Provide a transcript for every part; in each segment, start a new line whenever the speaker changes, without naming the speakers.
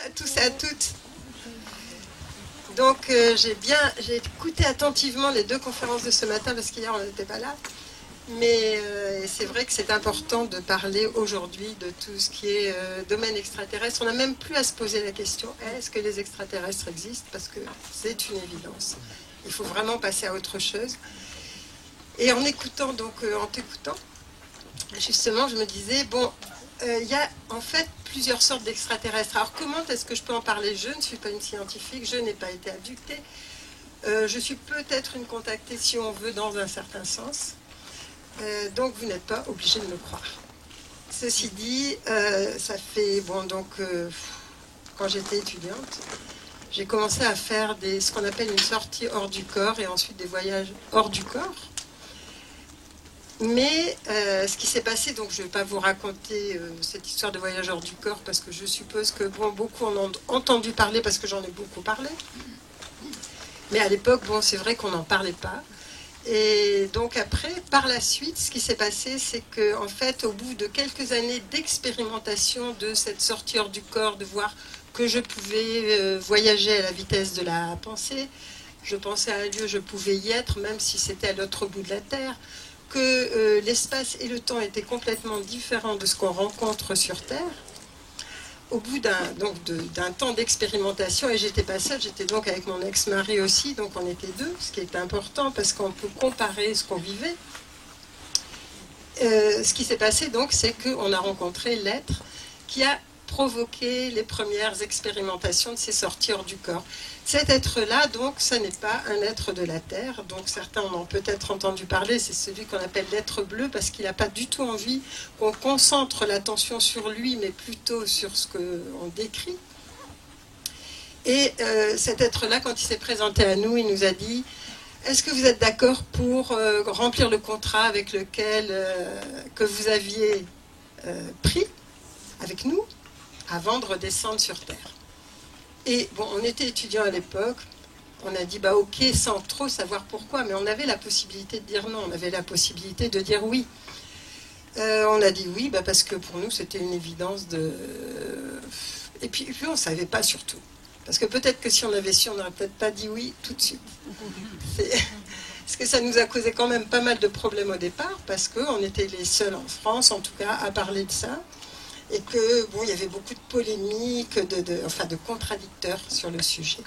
À tous et à toutes. Donc j'ai écouté attentivement les deux conférences de ce matin parce qu'hier on n'était pas là. Mais c'est vrai que c'est important de parler aujourd'hui de tout ce qui est domaine extraterrestre. On n'a même plus à se poser la question, est-ce que les extraterrestres existent? Parce que c'est une évidence. Il faut vraiment passer à autre chose. Et en écoutant, en t'écoutant, justement, je me disais, bon, il y a en fait plusieurs sortes d'extraterrestres. Alors comment est-ce que je peux en parler? Je ne suis pas une scientifique, je n'ai pas été abductée. Je suis peut-être une contactée, si on veut, dans un certain sens. Donc vous n'êtes pas obligé de me croire. Ceci dit, ça fait, quand j'étais étudiante, j'ai commencé à faire ce qu'on appelle une sortie hors du corps et ensuite des voyages hors du corps. Mais ce qui s'est passé, donc je ne vais pas vous raconter cette histoire de voyage hors du corps parce que je suppose que beaucoup en ont entendu parler parce que j'en ai beaucoup parlé. Mais à l'époque, c'est vrai qu'on n'en parlait pas. Et donc après, par la suite, ce qui s'est passé, c'est qu'en fait, au bout de quelques années d'expérimentation de cette sortie hors du corps, de voir que je pouvais voyager à la vitesse de la pensée, je pensais à un lieu, je pouvais y être, même si c'était à l'autre bout de la Terre, que l'espace et le temps étaient complètement différents de ce qu'on rencontre sur Terre. Au bout d'un temps d'expérimentation, et j'étais pas seule, j'étais donc avec mon ex-mari aussi, donc on était deux, ce qui est important parce qu'on peut comparer ce qu'on vivait. Ce qui s'est passé donc, c'est qu'on a rencontré l'être qui a provoqué les premières expérimentations de ces sorties hors du corps. Cet être-là, donc, ça n'est pas un être de la Terre, donc certains en ont peut-être entendu parler, c'est celui qu'on appelle l'être bleu, parce qu'il n'a pas du tout envie qu'on concentre l'attention sur lui, mais plutôt sur ce qu'on décrit. Et cet être-là, quand il s'est présenté à nous, il nous a dit « Est-ce que vous êtes d'accord pour remplir le contrat avec lequel que vous aviez pris avec nous avant de redescendre sur Terre ?» Et on était étudiants à l'époque, on a dit ok, sans trop savoir pourquoi, mais on avait la possibilité de dire non, on avait la possibilité de dire oui. On a dit oui parce que pour nous c'était une évidence et puis on ne savait pas surtout. Parce que peut-être que si on avait su, on n'aurait peut-être pas dit oui tout de suite. Parce que ça nous a causé quand même pas mal de problèmes au départ, parce qu'on était les seuls en France, en tout cas, à parler de ça. Et que il y avait beaucoup de polémiques, de contradicteurs sur le sujet.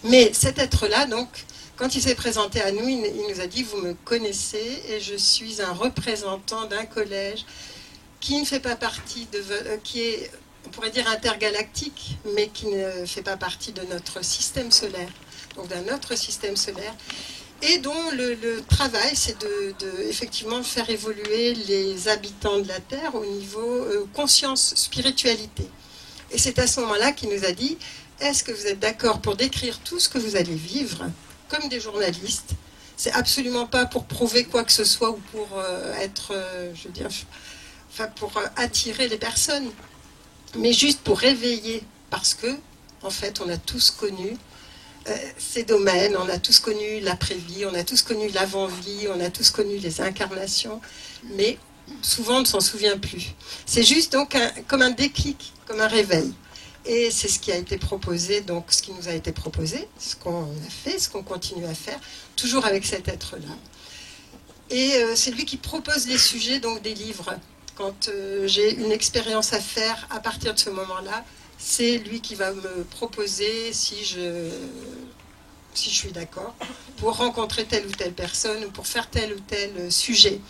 Mais cet être-là, donc, quand il s'est présenté à nous, il nous a dit « Vous me connaissez et je suis un représentant d'un collège qui ne fait pas partie qui est, on pourrait dire, intergalactique, mais qui ne fait pas partie de notre système solaire, donc d'un autre système solaire. » Et dont le travail, c'est effectivement faire évoluer les habitants de la Terre au niveau conscience, spiritualité. Et c'est à ce moment-là qu'il nous a dit, est-ce que vous êtes d'accord pour décrire tout ce que vous allez vivre, comme des journalistes? C'est absolument pas pour prouver quoi que ce soit ou pour pour attirer les personnes, mais juste pour réveiller, parce que, en fait, on a tous connu ces domaines, on a tous connu l'après-vie, on a tous connu l'avant-vie, on a tous connu les incarnations, mais souvent on ne s'en souvient plus. C'est juste donc comme un déclic, comme un réveil. Et c'est ce qui a été proposé, donc ce qui nous a été proposé, ce qu'on a fait, ce qu'on continue à faire, toujours avec cet être-là. Et c'est lui qui propose les sujets, donc des livres. Quand j'ai une expérience à faire à partir de ce moment-là, c'est lui qui va me proposer si je suis d'accord, pour rencontrer telle ou telle personne ou pour faire tel ou tel sujet.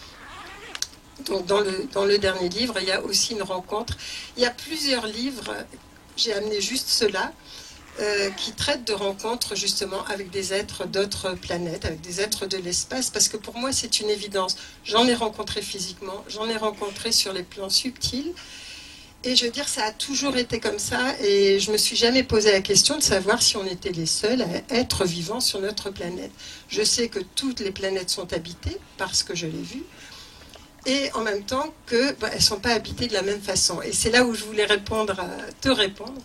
Donc dans le dernier livre, il y a aussi une rencontre. Il y a plusieurs livres, j'ai amené juste ceux-là, qui traitent de rencontres justement avec des êtres d'autres planètes, avec des êtres de l'espace, parce que pour moi c'est une évidence. J'en ai rencontré physiquement, j'en ai rencontré sur les plans subtils. Et je veux dire, ça a toujours été comme ça, et je ne me suis jamais posé la question de savoir si on était les seuls à être vivants sur notre planète. Je sais que toutes les planètes sont habitées, parce que je l'ai vu, et en même temps qu'elles ne sont pas habitées de la même façon. Et c'est là où je voulais te répondre.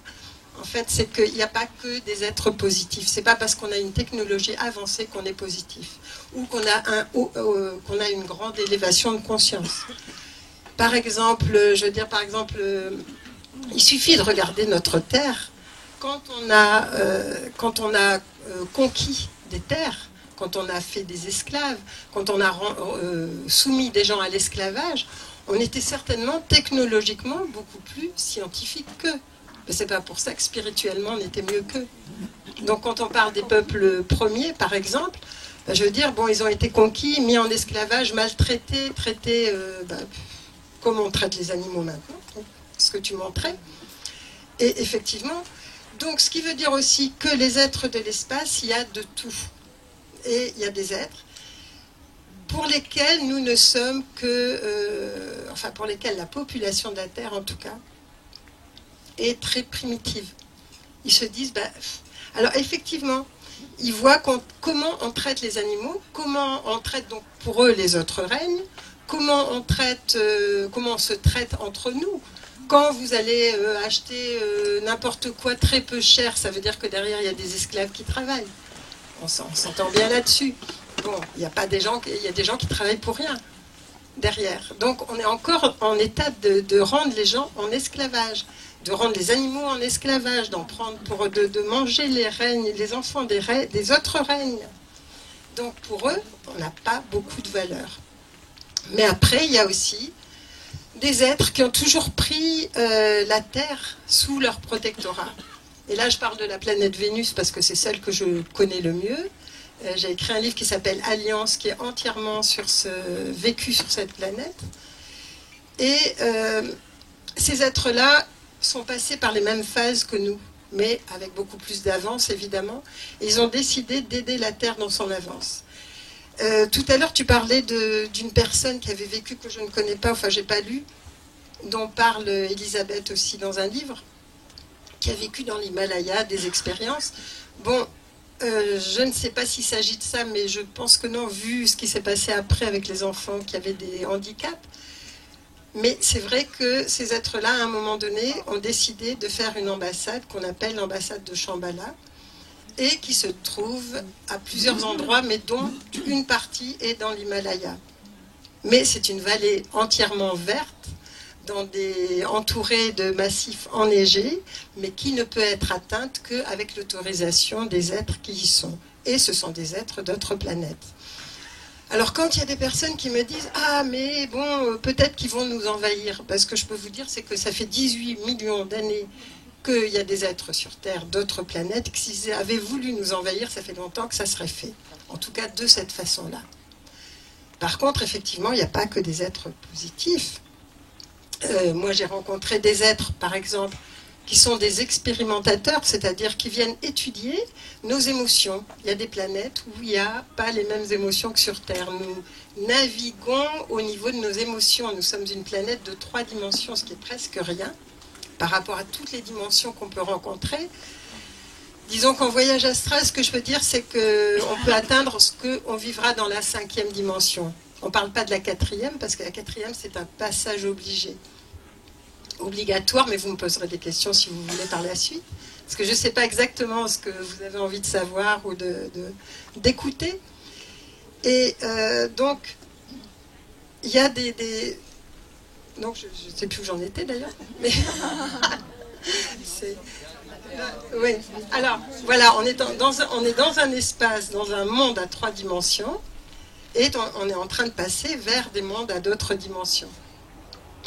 En fait, c'est qu'il n'y a pas que des êtres positifs. Ce n'est pas parce qu'on a une technologie avancée qu'on est positif, ou qu'on a une grande élévation de conscience. Par exemple, Il suffit de regarder notre terre. Quand on a conquis des terres, quand on a fait des esclaves, quand on a soumis des gens à l'esclavage, on était certainement technologiquement beaucoup plus scientifique qu'eux. Mais c'est pas pour ça que spirituellement on était mieux qu'eux. Donc quand on parle des peuples premiers, par exemple, je veux dire, bon, ils ont été conquis, mis en esclavage, maltraités, traités comme on traite les animaux maintenant, ce que tu montrais. Et effectivement, donc ce qui veut dire aussi que les êtres de l'espace, il y a de tout. Et il y a des êtres pour lesquels nous ne sommes que... enfin, pour lesquels la population de la Terre, en tout cas, est très primitive. Ils se disent... alors, effectivement, ils voient comment on traite les animaux, comment on traite donc pour eux les autres règnes, comment on se traite entre nous. Quand vous allez acheter n'importe quoi très peu cher, ça veut dire que derrière, il y a des esclaves qui travaillent. On s'entend bien là-dessus. Bon, il y a des gens qui travaillent pour rien derrière. Donc, on est encore en état de rendre les gens en esclavage, de rendre les animaux en esclavage, d'en prendre de manger les enfants des autres règnes. Donc, pour eux, on n'a pas beaucoup de valeur. Mais après, il y a aussi des êtres qui ont toujours pris la Terre sous leur protectorat. Et là, je parle de la planète Vénus parce que c'est celle que je connais le mieux. J'ai écrit un livre qui s'appelle Alliance, qui est entièrement vécu sur cette planète. Et ces êtres-là sont passés par les mêmes phases que nous, mais avec beaucoup plus d'avance, évidemment. Et ils ont décidé d'aider la Terre dans son avance. Tout à l'heure, tu parlais d'une personne qui avait vécu, que je ne connais pas, enfin, j'ai pas lu, dont parle Elisabeth aussi dans un livre, qui a vécu dans l'Himalaya des expériences. Bon, je ne sais pas s'il s'agit de ça, mais je pense que non, vu ce qui s'est passé après avec les enfants qui avaient des handicaps. Mais c'est vrai que ces êtres-là, à un moment donné, ont décidé de faire une ambassade qu'on appelle l'ambassade de Shambhala, et qui se trouve à plusieurs endroits, mais dont une partie est dans l'Himalaya. Mais c'est une vallée entièrement verte, entourée de massifs enneigés, mais qui ne peut être atteinte qu'avec l'autorisation des êtres qui y sont. Et ce sont des êtres d'autres planètes. Alors quand il y a des personnes qui me disent « Ah, mais bon, peut-être qu'ils vont nous envahir », parce que je peux vous dire, c'est que ça fait 18 millions d'années qu'il y a des êtres sur Terre, d'autres planètes, que s'ils avaient voulu nous envahir, ça fait longtemps que ça serait fait. En tout cas, de cette façon-là. Par contre, effectivement, il n'y a pas que des êtres positifs. Moi, j'ai rencontré des êtres, par exemple, qui sont des expérimentateurs, c'est-à-dire qui viennent étudier nos émotions. Il y a des planètes où il n'y a pas les mêmes émotions que sur Terre. Nous naviguons au niveau de nos émotions. Nous sommes une planète de 3 dimensions, ce qui est presque rien, par rapport à toutes les dimensions qu'on peut rencontrer. Disons qu'en voyage astral, ce que je veux dire, c'est qu'on peut atteindre ce qu'on vivra dans la 5e dimension. On ne parle pas de la 4e, parce que la 4e, c'est un passage obligatoire, mais vous me poserez des questions si vous voulez par la suite. Parce que je ne sais pas exactement ce que vous avez envie de savoir ou d'écouter. Et donc, il y a donc, je ne sais plus où j'en étais d'ailleurs. Mais oui. Alors, voilà, on est dans un espace, dans un monde à 3 dimensions. Et on est en train de passer vers des mondes à d'autres dimensions.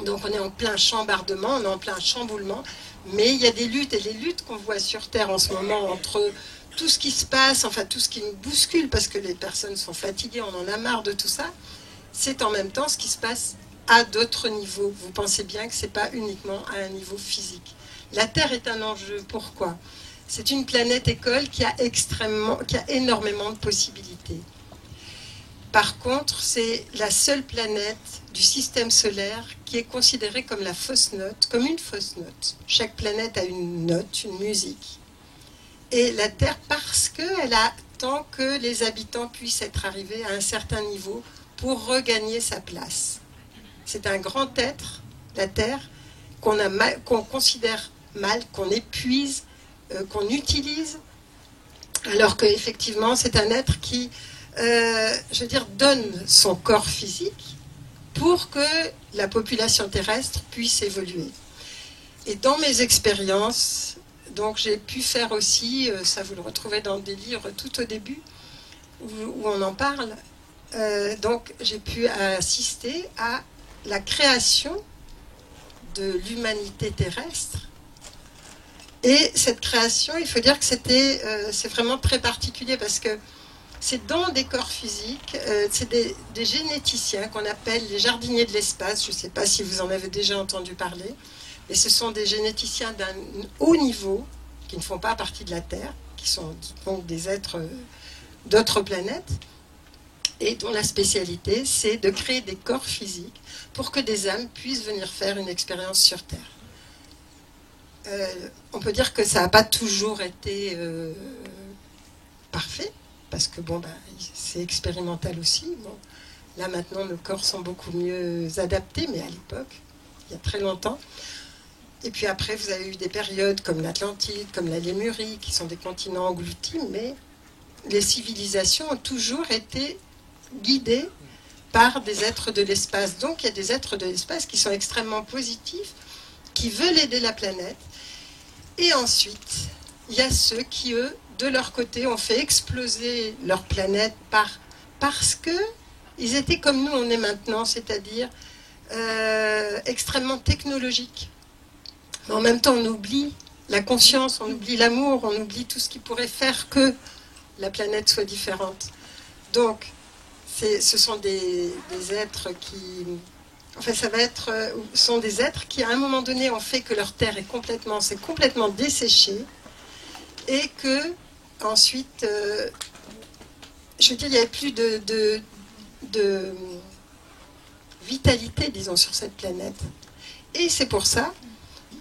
Donc on est en plein chambardement, on est en plein chamboulement, mais il y a des luttes, et les luttes qu'on voit sur Terre en ce moment entre tout ce qui se passe, enfin tout ce qui nous bouscule, parce que les personnes sont fatiguées, on en a marre de tout ça, c'est en même temps ce qui se passe à d'autres niveaux. Vous pensez bien que ce n'est pas uniquement à un niveau physique. La Terre est un enjeu, pourquoi ? C'est une planète école qui a énormément de possibilités. Par contre, c'est la seule planète du système solaire qui est considérée comme la fausse note, comme une fausse note. Chaque planète a une note, une musique. Et la Terre, parce qu'elle attend que les habitants puissent être arrivés à un certain niveau pour regagner sa place. C'est un grand être, la Terre, qu'on considère mal, qu'on épuise, qu'on utilise, alors qu'effectivement, c'est un être qui... je veux dire, donne son corps physique pour que la population terrestre puisse évoluer. Et dans mes expériences, donc j'ai pu faire aussi, ça vous le retrouvez dans des livres tout au début, où on en parle, donc j'ai pu assister à la création de l'humanité terrestre. Et cette création, il faut dire que c'est vraiment très particulier parce que c'est dans des corps physiques, c'est des généticiens qu'on appelle les jardiniers de l'espace. Je ne sais pas si vous en avez déjà entendu parler, mais ce sont des généticiens d'un haut niveau qui ne font pas partie de la Terre, qui sont donc des êtres d'autres planètes et dont la spécialité, c'est de créer des corps physiques pour que des âmes puissent venir faire une expérience sur Terre. On peut dire que ça n'a pas toujours été parfait, parce que bon, c'est expérimental aussi. Bon, là maintenant, nos corps sont beaucoup mieux adaptés, mais à l'époque, il y a très longtemps. Et puis après, vous avez eu des périodes comme l'Atlantide, comme la Lémurie, qui sont des continents engloutis, mais les civilisations ont toujours été guidées par des êtres de l'espace. Donc il y a des êtres de l'espace qui sont extrêmement positifs, qui veulent aider la planète. Et ensuite, il y a ceux qui, eux, de leur côté, ont fait exploser leur planète parce qu'ils étaient comme nous, on est maintenant, c'est-à-dire extrêmement technologiques. Mais en même temps, on oublie la conscience, on oublie l'amour, on oublie tout ce qui pourrait faire que la planète soit différente. Donc, ce sont des êtres qui... Enfin, sont des êtres qui, à un moment donné, ont fait que leur terre s'est complètement desséchée et que, ensuite, je veux dire, il n'y avait plus de vitalité, disons, sur cette planète. Et c'est pour ça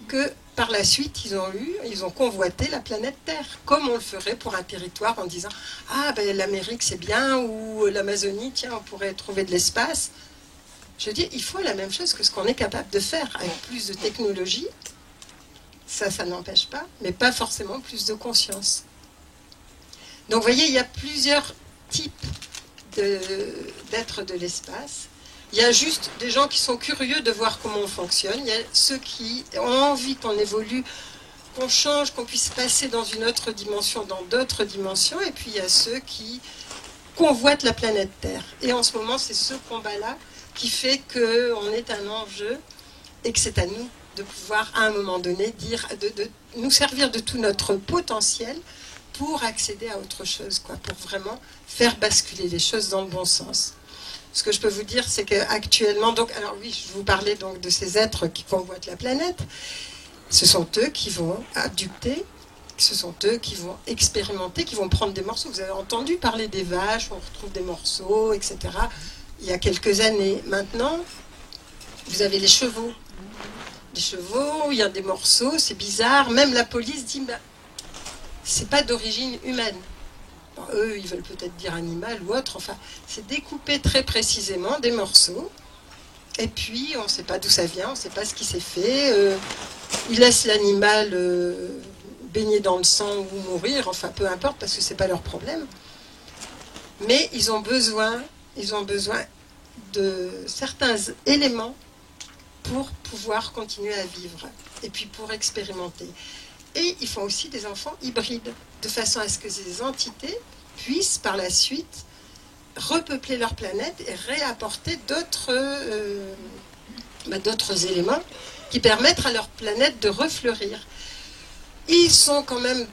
que, par la suite, ils ont convoité la planète Terre, comme on le ferait pour un territoire en disant « Ah, ben l'Amérique, c'est bien » ou « l'Amazonie, tiens, on pourrait trouver de l'espace ». Je dis, il faut la même chose que ce qu'on est capable de faire avec plus de technologie. Ça n'empêche pas, mais pas forcément plus de conscience. Donc, vous voyez, il y a plusieurs types d'êtres de l'espace. Il y a juste des gens qui sont curieux de voir comment on fonctionne. Il y a ceux qui ont envie qu'on évolue, qu'on change, qu'on puisse passer dans une autre dimension, dans d'autres dimensions. Et puis, il y a ceux qui convoitent la planète Terre. Et en ce moment, c'est ce combat-là qui fait qu'on est un enjeu et que c'est à nous de pouvoir, à un moment donné, de nous servir de tout notre potentiel pour accéder à autre chose, quoi, pour vraiment faire basculer les choses dans le bon sens. Ce que je peux vous dire, c'est qu'actuellement, alors oui, je vous parlais donc de ces êtres qui convoitent la planète, ce sont eux qui vont abducter, ce sont eux qui vont expérimenter, qui vont prendre des morceaux. Vous avez entendu parler des vaches, on retrouve des morceaux, etc., il y a quelques années. Maintenant, vous avez les chevaux. Les chevaux, il y a des morceaux, c'est bizarre. Même la police dit, c'est pas d'origine humaine. Bon, eux, ils veulent peut-être dire animal ou autre. Enfin, c'est découpé très précisément des morceaux. Et puis, on ne sait pas d'où ça vient, on ne sait pas ce qui s'est fait. Ils laissent l'animal baigner dans le sang ou mourir. Enfin, peu importe, parce que ce n'est pas leur problème. Mais ils ont besoin de certains éléments pour pouvoir continuer à vivre et puis pour expérimenter. Et ils font aussi des enfants hybrides, de façon à ce que ces entités puissent par la suite repeupler leur planète et réapporter d'autres éléments qui permettent à leur planète de refleurir. Ils sont quand même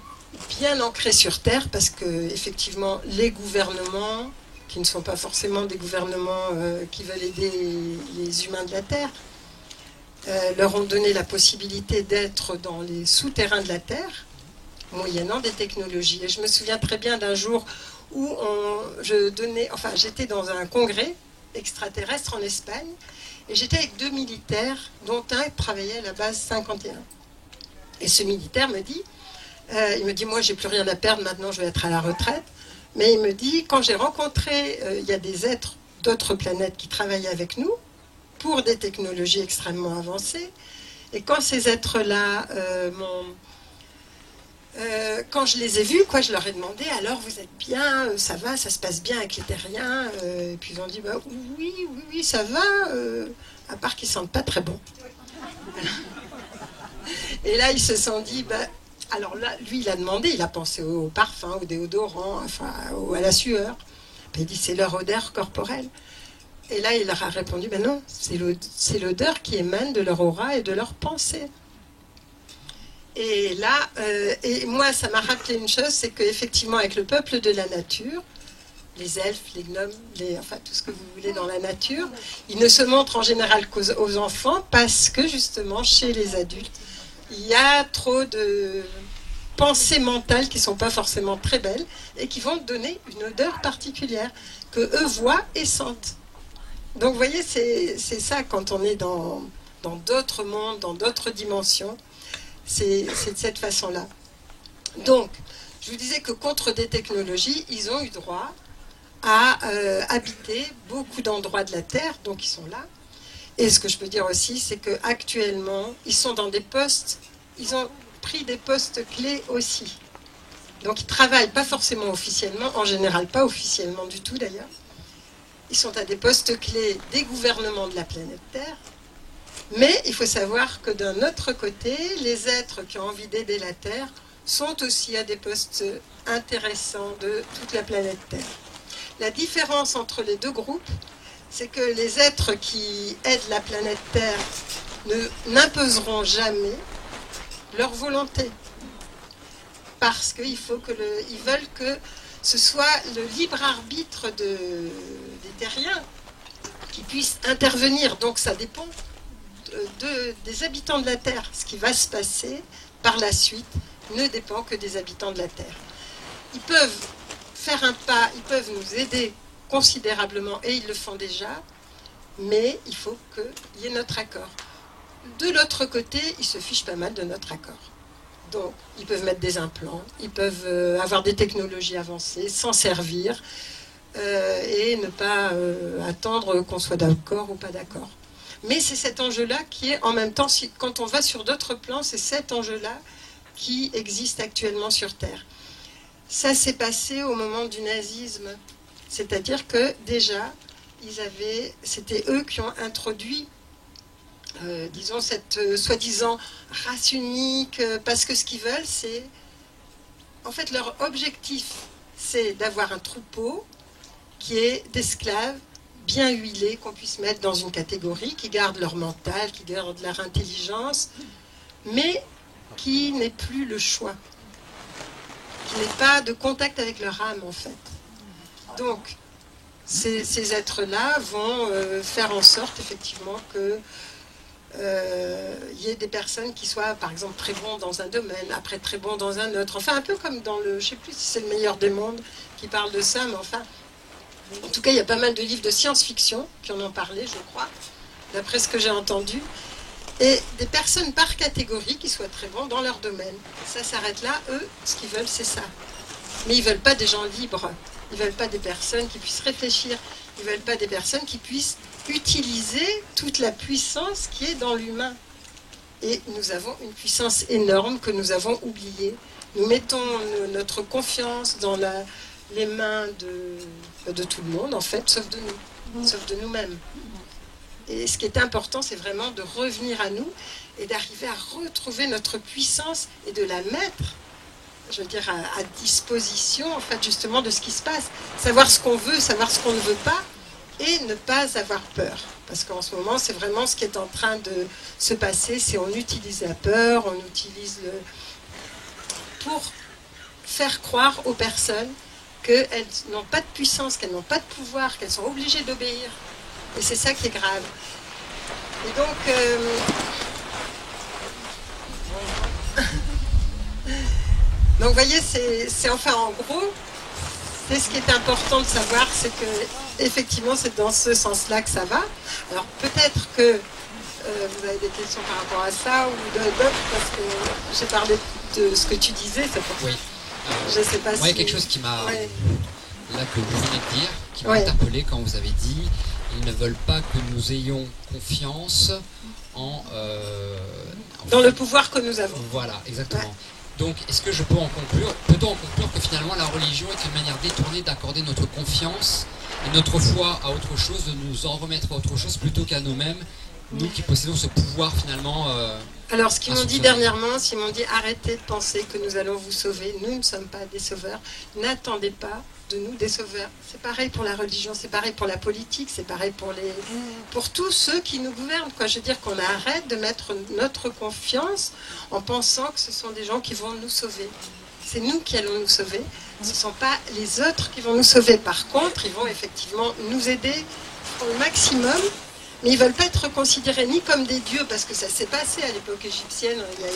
bien ancrés sur Terre parce que effectivement les gouvernements, qui ne sont pas forcément des gouvernements qui veulent aider les humains de la Terre, leur ont donné la possibilité d'être dans les souterrains de la Terre, moyennant des technologies. Et je me souviens très bien d'un jour où j'étais dans un congrès extraterrestre en Espagne, et j'étais avec 2 militaires, dont un travaillait à la base 51. Et ce militaire me dit, moi j'ai plus rien à perdre, maintenant je vais être à la retraite. Mais il me dit, quand j'ai rencontré, il y a des êtres d'autres planètes qui travaillaient avec nous pour des technologies extrêmement avancées. Et quand ces êtres-là quand je les ai vus, je leur ai demandé, alors vous êtes bien, ça va, ça se passe bien avec les terriens et puis ils ont dit, oui, ça va, à part qu'ils ne sentent pas très bon. Et là, ils se sont dit, alors là, lui, il a demandé, il a pensé au parfum, au déodorant, enfin, à la sueur. Puis il dit, c'est leur odeur corporelle. Et là, il leur a répondu, non, c'est l'odeur qui émane de leur aura et de leur pensée. Et là, et moi, ça m'a rappelé une chose, c'est qu'effectivement, avec le peuple de la nature, les elfes, les gnomes, enfin tout ce que vous voulez dans la nature, ils ne se montrent en général qu'aux enfants parce que justement, chez les adultes, il y a trop de pensées mentales qui ne sont pas forcément très belles et qui vont donner une odeur particulière que eux voient et sentent. Donc vous voyez, c'est ça quand on est dans d'autres mondes, dans d'autres dimensions. C'est de cette façon-là. Donc, je vous disais que contre des technologies, ils ont eu droit à habiter beaucoup d'endroits de la Terre, donc ils sont là. Et ce que je peux dire aussi, c'est qu'actuellement, ils sont dans des postes, ils ont pris des postes clés aussi. Donc ils ne travaillent pas forcément officiellement, en général pas officiellement du tout d'ailleurs. Ils sont à des postes clés des gouvernements de la planète Terre. Mais il faut savoir que d'un autre côté, les êtres qui ont envie d'aider la Terre sont aussi à des postes intéressants de toute la planète Terre. La différence entre les deux groupes, c'est que les êtres qui aident la planète Terre n'imposeront jamais leur volonté. Parce qu'ils veulent que ce soit le libre arbitre des terriens qui puisse intervenir. Donc ça dépend des habitants de la Terre. Ce qui va se passer par la suite ne dépend que des habitants de la Terre. Ils peuvent faire un pas, ils peuvent nous aider considérablement, et ils le font déjà, mais il faut qu'il y ait notre accord. De l'autre côté, ils se fichent pas mal de notre accord. Donc, ils peuvent mettre des implants, ils peuvent avoir des technologies avancées, s'en servir, et ne pas attendre qu'on soit d'accord ou pas d'accord. Mais c'est cet enjeu-là qui est en même temps, quand on va sur d'autres plans, c'est cet enjeu-là qui existe actuellement sur Terre. Ça s'est passé au moment du nazisme. C'est-à-dire que déjà, c'était eux qui ont introduit, disons, cette soi-disant race unique, parce que ce qu'ils veulent, c'est... En fait, leur objectif, c'est d'avoir un troupeau qui est d'esclaves, bien huilés, qu'on puisse mettre dans une catégorie, qui gardent leur mental, qui gardent leur intelligence, mais qui n'ait plus le choix, qui n'ait pas de contact avec leur âme, en fait. Donc, ces êtres-là vont faire en sorte, effectivement, qu'il y ait des personnes qui soient, par exemple, très bons dans un domaine, après très bons dans un autre. Enfin, un peu comme dans je ne sais plus si c'est le meilleur des mondes qui parle de ça, mais enfin... En tout cas, il y a pas mal de livres de science-fiction qui en ont parlé, je crois, d'après ce que j'ai entendu. Et des personnes par catégorie qui soient très bons dans leur domaine. Ça s'arrête là. Eux, ce qu'ils veulent, c'est ça. Mais ils ne veulent pas des gens libres. Ils ne veulent pas des personnes qui puissent réfléchir. Ils ne veulent pas des personnes qui puissent utiliser toute la puissance qui est dans l'humain. Et nous avons une puissance énorme que nous avons oubliée. Nous mettons notre confiance dans les mains de tout le monde, en fait, sauf de nous, sauf de nous-mêmes. Et ce qui est important, c'est vraiment de revenir à nous et d'arriver à retrouver notre puissance et de la mettre, je veux dire, à disposition, en fait, justement, de ce qui se passe. Savoir ce qu'on veut, savoir ce qu'on ne veut pas, et ne pas avoir peur. Parce qu'en ce moment, c'est vraiment ce qui est en train de se passer, c'est on utilise la peur, on utilise pour faire croire aux personnes qu'elles n'ont pas de puissance, qu'elles n'ont pas de pouvoir, qu'elles sont obligées d'obéir. Et c'est ça qui est grave. Et donc, donc vous voyez, c'est enfin en gros, c'est ce qui est important de savoir, c'est que effectivement c'est dans ce sens-là que ça va. Alors peut-être que vous avez des questions par rapport à ça ou d'autres, parce que j'ai parlé de ce que tu disais.
Oui.
Je sais pas
moi, il y a quelque chose qui m'a, là que vous venez de dire, qui m'a interpellé quand vous avez dit ils ne veulent pas que nous ayons confiance
dans le pouvoir que nous avons.
Voilà, exactement. Ouais. Donc, est-ce que peut-on en conclure que finalement la religion est une manière détournée d'accorder notre confiance et notre foi à autre chose, de nous en remettre à autre chose plutôt qu'à nous-mêmes, nous qui possédons ce pouvoir finalement
Alors, ce qu'ils m'ont dit dernièrement, c'est qu'ils m'ont dit arrêtez de penser que nous allons vous sauver. Nous ne sommes pas des sauveurs. N'attendez pas de nous des sauveurs. C'est pareil pour la religion, c'est pareil pour la politique, c'est pareil pour tous ceux qui nous gouvernent, quoi. Je veux dire qu'on arrête de mettre notre confiance en pensant que ce sont des gens qui vont nous sauver. C'est nous qui allons nous sauver. Ce ne sont pas les autres qui vont nous sauver. Par contre, ils vont effectivement nous aider au maximum. Mais ils ne veulent pas être considérés ni comme des dieux, parce que ça s'est passé à l'époque égyptienne. Il y a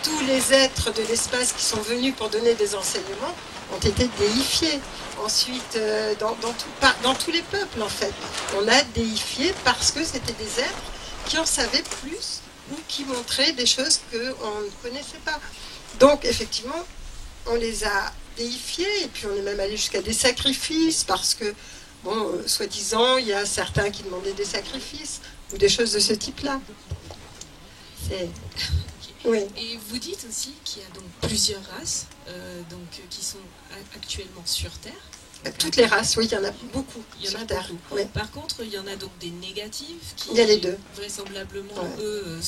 tous les êtres de l'espace qui sont venus pour donner des enseignements ont été déifiés. Ensuite, dans tous les peuples, en fait, on a déifié parce que c'était des êtres qui en savaient plus ou qui montraient des choses qu'on ne connaissait pas. Donc, effectivement, on les a déifiés, et puis on est même allé jusqu'à des sacrifices, parce que bon, soi-disant, il y a certains qui demandaient des sacrifices ou des choses de ce type-là. Oui.
Et vous dites aussi qu'il y a donc plusieurs races qui sont actuellement sur Terre.
Toutes les races, oui, il y en a beaucoup sur Terre. Oui.
Par contre, il y en a donc des négatives qui,
il y a les deux.
Vraisemblablement, eux,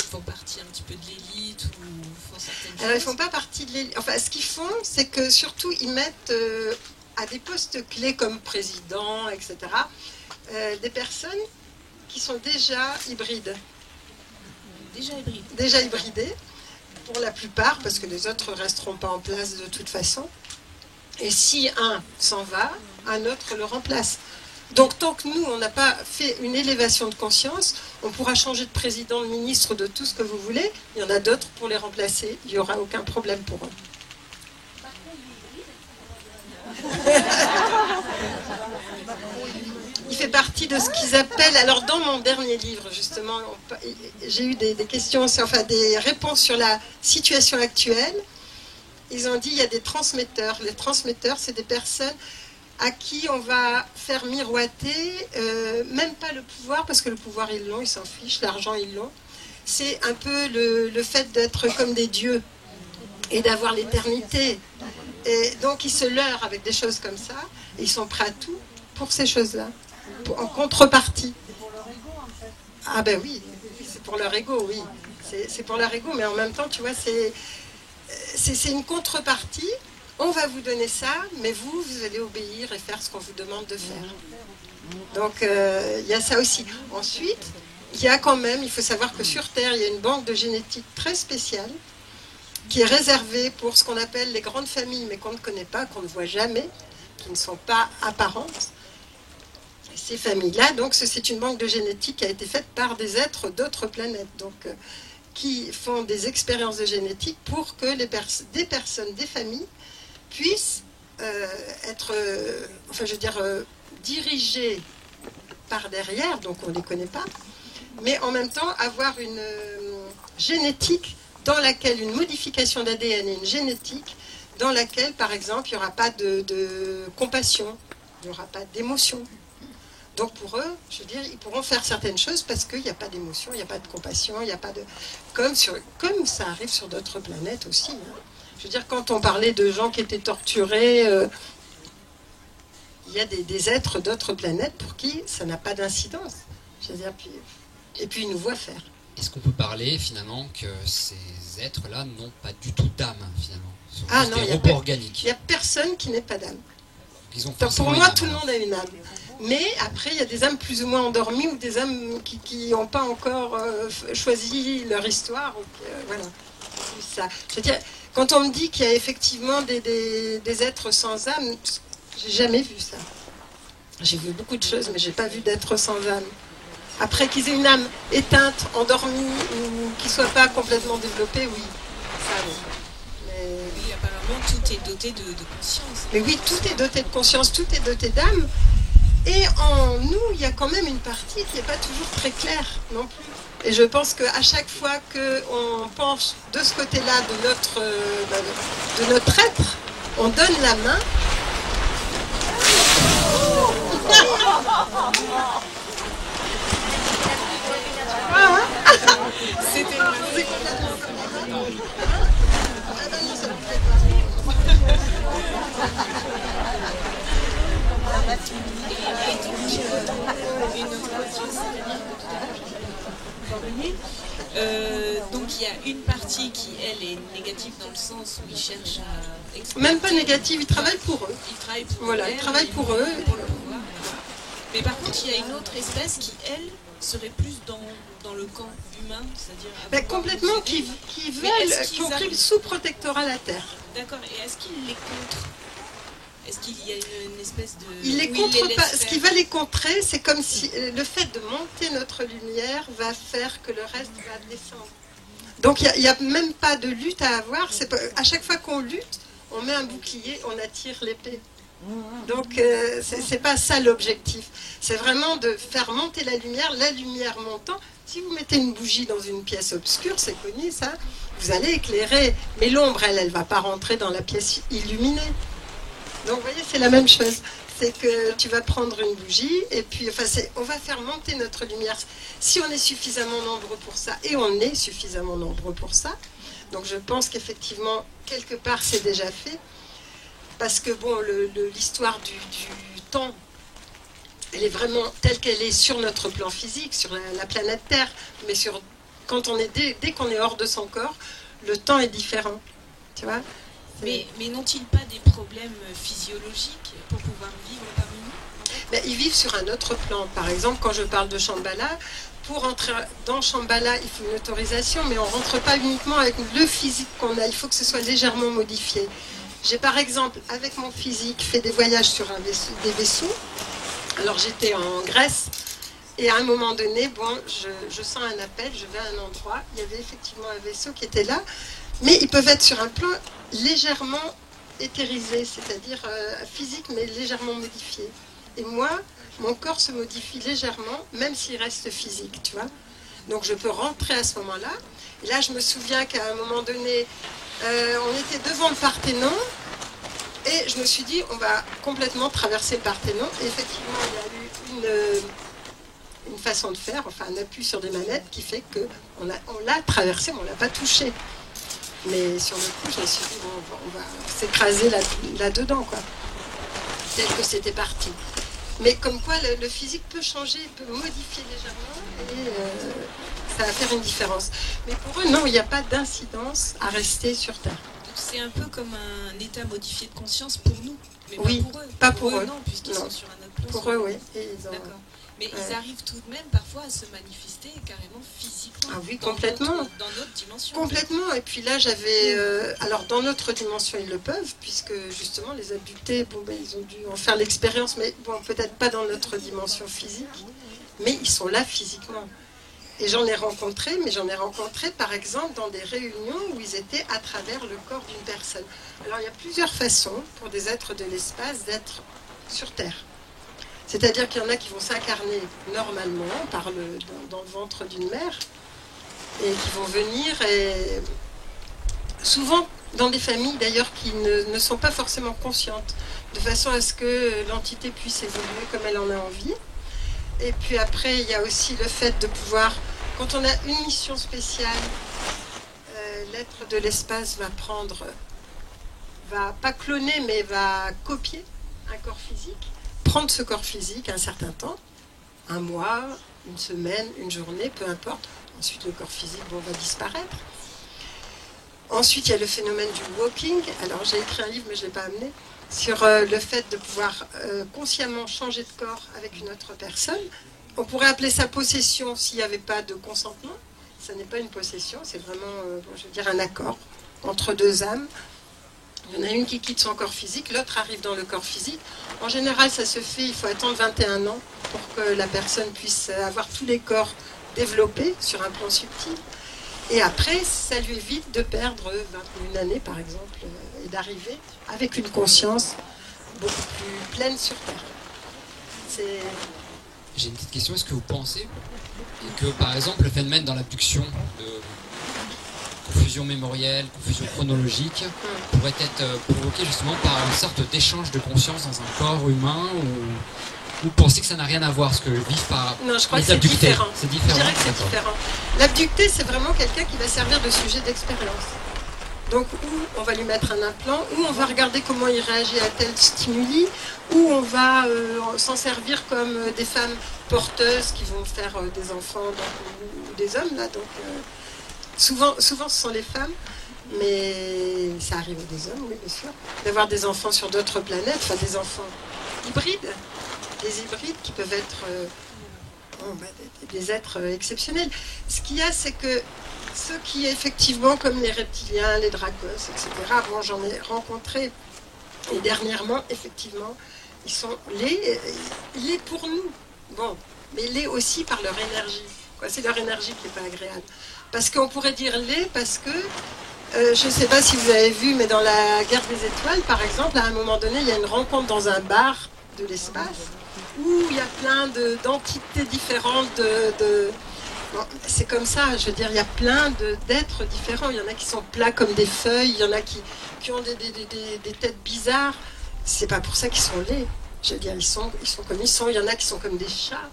font partie un petit peu de l'élite ou font certaines choses.
Alors, ils ne font pas partie de l'élite. Enfin, ce qu'ils font, c'est que surtout, ils mettent à des postes clés comme président, etc., des personnes qui sont déjà hybrides. Déjà hybridées, pour la plupart, parce que les autres ne resteront pas en place de toute façon. Et si un s'en va, un autre le remplace. Donc tant que nous, on n'a pas fait une élévation de conscience, on pourra changer de président, de ministre, de tout ce que vous voulez. Il y en a d'autres pour les remplacer. Il n'y aura aucun problème pour eux. Il fait partie de ce qu'ils appellent... Alors dans mon dernier livre, justement, j'ai eu des questions, enfin des réponses sur la situation actuelle. Ils ont dit il y a des transmetteurs. Les transmetteurs, c'est des personnes à qui on va faire miroiter, même pas le pouvoir, parce que le pouvoir ils l'ont, ils s'en fichent, l'argent ils l'ont. C'est un peu le fait d'être comme des dieux et d'avoir l'éternité. Et donc ils se leurrent avec des choses comme ça, et ils sont prêts à tout pour ces choses-là, en contrepartie.
C'est pour leur ego en fait.
Ah ben oui, c'est pour leur ego, oui. C'est pour leur ego, mais en même temps, tu vois, c'est une contrepartie. On va vous donner ça, mais vous allez obéir et faire ce qu'on vous demande de faire. Donc il y a ça aussi. Ensuite, il y a quand même, il faut savoir que sur Terre, il y a une banque de génétique très spéciale, qui est réservé pour ce qu'on appelle les grandes familles, mais qu'on ne connaît pas, qu'on ne voit jamais, qui ne sont pas apparentes. Ces familles-là, donc c'est une banque de génétique qui a été faite par des êtres d'autres planètes, donc qui font des expériences de génétique pour que des personnes, des familles, puissent être, dirigées par derrière, donc on ne les connaît pas, mais en même temps avoir une génétique dans laquelle une modification d'ADN et une génétique dans laquelle, par exemple, il n'y aura pas de compassion, il n'y aura pas d'émotion. Donc pour eux, je veux dire, ils pourront faire certaines choses parce qu'il n'y a pas d'émotion, il n'y a pas de compassion, il n'y a pas de... Comme ça arrive sur d'autres planètes aussi. Hein. Je veux dire, quand on parlait de gens qui étaient torturés, il y a des êtres d'autres planètes pour qui ça n'a pas d'incidence. Je veux dire, et puis ils nous voient faire.
Est-ce qu'on peut parler finalement que ces êtres-là n'ont pas du tout d'âme finalement?
Ah non,
des robots organiques.
Il n'y a personne qui n'ait pas d'âme.
Pour
moi, tout le monde a une âme. Mais après, il y a des âmes plus ou moins endormies ou des âmes qui n'ont pas encore choisi leur histoire. Voilà. Ça. Je veux dire, quand on me dit qu'il y a effectivement des êtres sans âme, j'ai jamais vu ça. J'ai vu beaucoup de choses, mais j'ai pas vu d'êtres sans âme. Après qu'ils aient une âme éteinte, endormie, ou qu'ils ne soient pas complètement développés, oui. Ça, oui. Mais...
Oui, apparemment, tout est doté de conscience.
Mais oui, tout est doté de conscience, tout est doté d'âme. Et en nous, il y a quand même une partie qui n'est pas toujours très claire non plus. Et je pense qu'à chaque fois qu'on pense de ce côté-là de notre être, on donne la main.
C'était il y a une partie qui, elle, est négative dans le sens où ils cherchent à exploiter.
Même pas négative, ils travaillent pour eux.
Ils travaillent pour
Voilà,
eux.
ils travaillent pour eux.
Pour le pouvoir. Mais par contre, il y a une autre espèce qui, elle, serait plus dans le camp humain, c'est-à-dire...
Ben, complètement, qui veulent, qui ont pris sous protectorat la Terre.
D'accord, et est-ce qu'ils les contrent? Est-ce qu'il y a une espèce de...
Ils les contrent pas. Ce qui va les contrer, c'est comme si le fait de monter notre lumière va faire que le reste va descendre. Donc il n'y a même pas de lutte à avoir. À chaque fois qu'on lutte, on met un bouclier, on attire l'épée. Donc c'est pas ça l'objectif. C'est vraiment de faire monter la lumière montant. Si vous mettez une bougie dans une pièce obscure, c'est connu ça, vous allez éclairer. Mais l'ombre, elle va pas rentrer dans la pièce illuminée. Donc vous voyez, c'est la même chose. C'est que tu vas prendre une bougie et puis on va faire monter notre lumière. Si on est suffisamment nombreux pour ça, et on est suffisamment nombreux pour ça, donc je pense qu'effectivement, quelque part, c'est déjà fait. Parce que bon, l'histoire du temps, elle est vraiment telle qu'elle est sur notre plan physique, sur la planète Terre, mais dès qu'on est hors de son corps, le temps est différent. Tu vois ?
Mais n'ont-ils pas des problèmes physiologiques pour pouvoir vivre parmi nous?
Ils vivent sur un autre plan. Par exemple, quand je parle de Shambhala, pour entrer dans Shambhala, il faut une autorisation, mais on ne rentre pas uniquement avec le physique qu'on a. Il faut que ce soit légèrement modifié. J'ai par exemple, avec mon physique, fait des voyages sur des vaisseaux. Alors j'étais en Grèce et à un moment donné, je sens un appel, je vais à un endroit, il y avait effectivement un vaisseau qui était là, mais ils peuvent être sur un plan légèrement éthérisé, c'est-à-dire physique mais légèrement modifié. Et moi, mon corps se modifie légèrement, même s'il reste physique, tu vois. Donc je peux rentrer à ce moment-là. Et là, je me souviens qu'à un moment donné, on était devant le Parthénon et je me suis dit, on va complètement traverser le Parthénon. Et effectivement, il y a eu une façon de faire, enfin un appui sur des manettes qui fait qu'on l'a traversé, mais on ne l'a pas touché. Mais sur le coup, je me suis dit, bon, on va s'écraser là-dedans, quoi. Tel que c'était parti. Mais comme quoi, le physique peut changer, peut modifier légèrement et ça va faire une différence. Mais pour eux, non, il n'y a pas d'incidence à rester sur Terre.
Donc c'est un peu comme un état modifié de conscience pour nous, mais
oui,
pas pour eux.
Non,
puisqu'ils sont sur un autre plan.
Pour eux, oui.
D'accord. Mais ils arrivent tout de même parfois à se manifester carrément physiquement.
Ah oui, complètement.
Dans notre dimension.
Complètement. Et puis là, j'avais... alors, dans notre dimension, ils le peuvent, puisque justement, les abductés, ils ont dû en faire l'expérience, mais bon, peut-être pas dans notre dimension physique, mais ils sont là physiquement. Et j'en ai rencontré, par exemple dans des réunions où ils étaient à travers le corps d'une personne. Alors, il y a plusieurs façons pour des êtres de l'espace d'être sur Terre. C'est-à-dire qu'il y en a qui vont s'incarner normalement dans le ventre d'une mère et qui vont venir, et souvent dans des familles d'ailleurs qui ne sont pas forcément conscientes, de façon à ce que l'entité puisse évoluer comme elle en a envie. Et puis après, il y a aussi le fait de pouvoir, quand on a une mission spéciale, l'être de l'espace va pas cloner, mais va copier un corps physique, prendre ce corps physique un certain temps, un mois, une semaine, une journée, peu importe. Ensuite, le corps physique va disparaître. Ensuite, il y a le phénomène du walking. Alors, j'ai écrit un livre, mais je ne l'ai pas amené, sur le fait de pouvoir consciemment changer de corps avec une autre personne. On pourrait appeler ça possession s'il n'y avait pas de consentement. Ça n'est pas une possession, c'est vraiment, un accord entre deux âmes. Il y en a une qui quitte son corps physique, l'autre arrive dans le corps physique. En général, ça se fait, il faut attendre 21 ans pour que la personne puisse avoir tous les corps développés sur un plan subtil. Et après, ça lui évite de perdre 21 années, par exemple, et d'arriver avec une conscience beaucoup plus pleine sur Terre.
J'ai une petite question, est-ce que vous pensez que, par exemple, le phénomène dans l'abduction de confusion mémorielle, confusion chronologique, pourrait être provoqué justement par une sorte d'échange de conscience dans un corps humain, ou pensez que ça n'a rien à voir, ce que vivent par
non, je crois
les
que c'est
abductés?
différent.
C'est différent.
Je dirais que c'est différent. L'abducté, c'est vraiment quelqu'un qui va servir de sujet d'expérience. Donc, où on va lui mettre un implant, où on va regarder comment il réagit à tel stimuli, où on va s'en servir comme des femmes porteuses qui vont faire des enfants ou des hommes, là, donc... Souvent, ce sont les femmes, mais ça arrive aux des hommes, oui, bien sûr, d'avoir des enfants sur d'autres planètes, enfin des enfants hybrides, des hybrides qui peuvent être des êtres exceptionnels. Ce qu'il y a, c'est que ceux qui, effectivement, comme les reptiliens, les dracos, etc., bon, j'en ai rencontré, et dernièrement, effectivement, ils sont laids pour nous, bon, mais laids aussi par leur énergie. C'est leur énergie qui n'est pas agréable. Parce qu'on pourrait dire laids parce que, je ne sais pas si vous avez vu, mais dans la Guerre des Étoiles, par exemple, à un moment donné, il y a une rencontre dans un bar de l'espace où il y a plein d'entités différentes, bon, c'est comme ça, je veux dire, il y a plein d'êtres différents. Il y en a qui sont plats comme des feuilles, il y en a qui ont des têtes bizarres. C'est pas pour ça qu'ils sont laids. Je veux dire, ils sont comme ils sont. Il y en a qui sont comme des chats.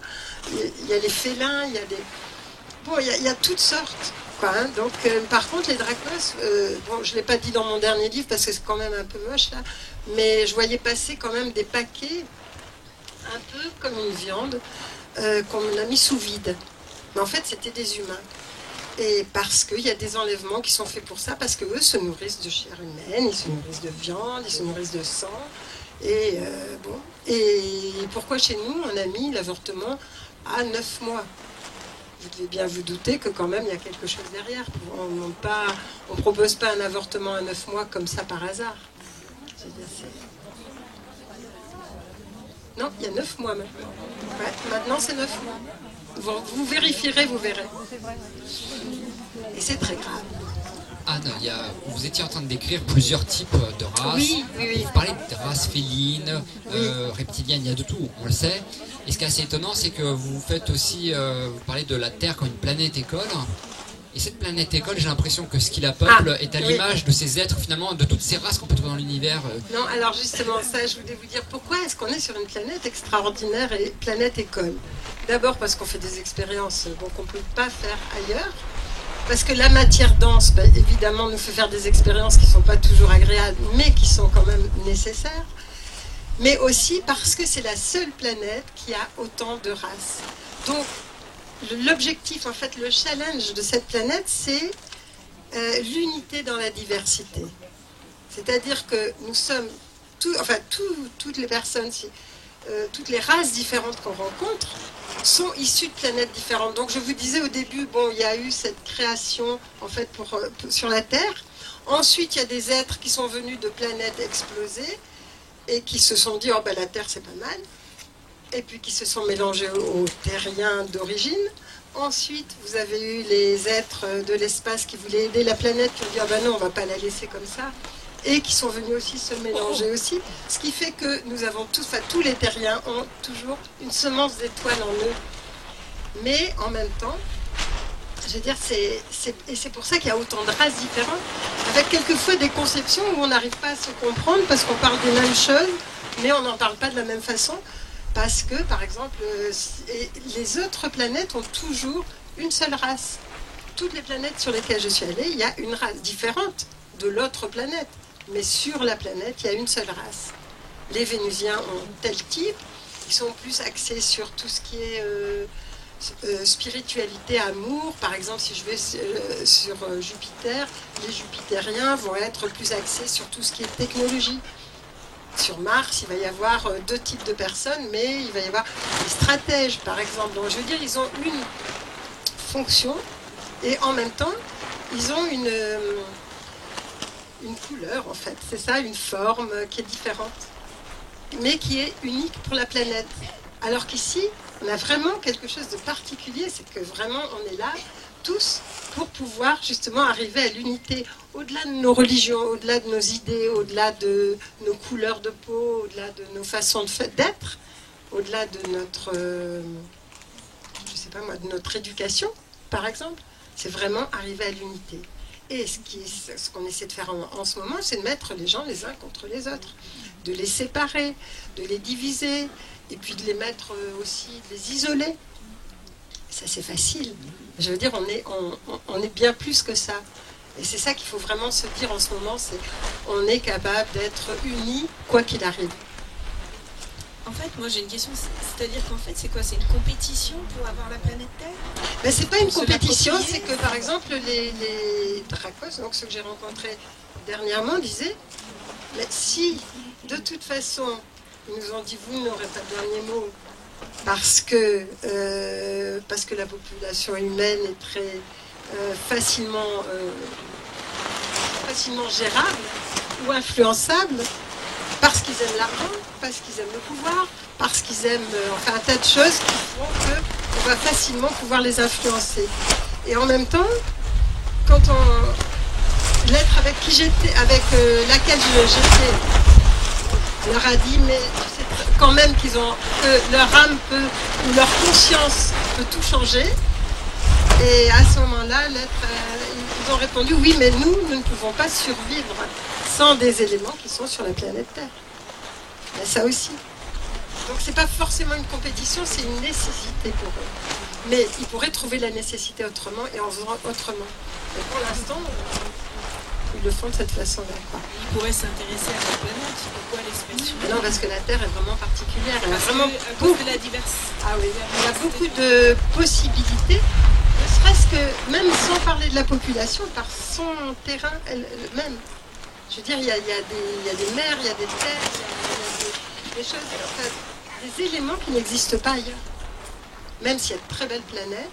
Il y a les félins, il y a des... Bon, il y a toutes sortes. Quoi, hein. Donc, par contre, les dracos, bon, je ne l'ai pas dit dans mon dernier livre parce que c'est quand même un peu moche là, mais je voyais passer quand même des paquets un peu comme une viande qu'on a mis sous vide. Mais en fait, c'était des humains. Et parce qu'il y a des enlèvements qui sont faits pour ça, parce qu'eux se nourrissent de chair humaine, ils se nourrissent de viande, ils se nourrissent de sang. Et bon. Et pourquoi chez nous, on a mis l'avortement à 9 mois? Vous devez bien vous douter que quand même, il y a quelque chose derrière. On ne propose pas un avortement à 9 mois comme ça par hasard. Non, il y a 9 mois maintenant. Ouais, maintenant, c'est 9 mois. Vous vérifierez, vous verrez. Et c'est très grave.
Anne, vous étiez en train de décrire plusieurs types de races.
Oui.
Vous parlez de races félines, reptiliennes, il y a de tout, on le sait. Et ce qui est assez étonnant, c'est que vous faites aussi, vous parlez de la Terre comme une planète école. Et cette planète école, j'ai l'impression que ce qui la peuple est à l'image de ces êtres, finalement, de toutes ces races qu'on peut trouver dans l'univers.
Non, alors justement, ça, je voulais vous dire pourquoi est-ce qu'on est sur une planète extraordinaire et planète école. D'abord parce qu'on fait des expériences qu'on ne peut pas faire ailleurs. Parce que la matière dense, évidemment, nous fait faire des expériences qui ne sont pas toujours agréables, mais qui sont quand même nécessaires. Mais aussi parce que c'est la seule planète qui a autant de races. Donc, l'objectif, en fait, le challenge de cette planète, c'est l'unité dans la diversité. C'est-à-dire que nous sommes, toutes les personnes, toutes les races différentes qu'on rencontre sont issues de planètes différentes. Donc je vous disais au début, bon, il y a eu cette création en fait sur la Terre. Ensuite, il y a des êtres qui sont venus de planètes explosées et qui se sont dit, oh ben la Terre c'est pas mal. Et puis qui se sont mélangés aux terriens d'origine. Ensuite, vous avez eu les êtres de l'espace qui voulaient aider la planète, qui ont dit, oh ben non, on va pas la laisser comme ça. Et qui sont venus aussi se mélanger aussi. Ce qui fait que nous avons tous les terriens ont toujours une semence d'étoiles en eux. Mais en même temps, je veux dire, et c'est pour ça qu'il y a autant de races différentes, avec quelquefois des conceptions où on n'arrive pas à se comprendre parce qu'on parle des mêmes choses, mais on n'en parle pas de la même façon. Parce que, par exemple, les autres planètes ont toujours une seule race. Toutes les planètes sur lesquelles je suis allée, il y a une race différente de l'autre planète. Mais sur la planète, il y a une seule race. Les Vénusiens ont tel type, ils sont plus axés sur tout ce qui est spiritualité, amour. Par exemple, si je vais sur Jupiter, les Jupitériens vont être plus axés sur tout ce qui est technologie. Sur Mars, il va y avoir 2 types de personnes, mais il va y avoir des stratèges, par exemple. Donc, je veux dire, ils ont une fonction et en même temps, ils ont une couleur, en fait. C'est ça, une forme qui est différente, mais qui est unique pour la planète. Alors qu'ici, on a vraiment quelque chose de particulier, c'est que vraiment, on est là, tous, pour pouvoir justement arriver à l'unité, au-delà de nos religions, au-delà de nos idées, au-delà de nos couleurs de peau, au-delà de nos façons d'être, au-delà de notre, je sais pas moi, de notre éducation, par exemple. C'est vraiment arriver à l'unité. Et ce qu'on essaie de faire en ce moment, c'est de mettre les gens les uns contre les autres, de les séparer, de les diviser, et puis de les mettre aussi, de les isoler. Ça, c'est facile. Je veux dire, on est bien plus que ça. Et c'est ça qu'il faut vraiment se dire en ce moment, c'est on est capable d'être unis, quoi qu'il arrive.
En fait, moi j'ai une question, c'est-à-dire qu'en fait, c'est quoi? C'est une compétition pour avoir la planète Terre?
Mais c'est pas une
Se
compétition,
l'approprier.
c'est que par exemple les Dracos, donc ceux que j'ai rencontrés dernièrement, disaient mais si de toute façon ils nous ont dit vous n'aurez pas le dernier mot parce que la population humaine est très facilement gérable ou influençable, parce qu'ils aiment l'argent, parce qu'ils aiment le pouvoir, parce qu'ils aiment enfin un tas de choses qui font qu'on va facilement pouvoir les influencer. Et en même temps, quand l'être avec qui j'étais, avec laquelle j'étais, leur a dit mais tu sais quand même que leur âme peut, ou leur conscience peut tout changer. Et à ce moment-là, ils ont répondu oui, mais nous ne pouvons pas survivre sans des éléments qui sont sur la planète Terre. Il y a ça aussi. Donc c'est pas forcément une compétition, c'est une nécessité pour eux. Mais ils pourraient trouver la nécessité autrement et en faisant autrement. Mais pour l'instant, ils le font de cette façon-là.
Ils pourraient s'intéresser à la planète. Pourquoi l'espèce humaine?
Non, parce que la Terre est vraiment particulière. Elle a
Parce
vraiment
que, à cause de la diversité.
Ah oui, il y a beaucoup de possibilités, ne serait-ce que, même sans parler de la population, par son terrain elle-même. Je veux dire, il y a des mers, il y a des terres, il y a des choses, enfin, des éléments qui n'existent pas ailleurs. Même s'il y a de très belles planètes,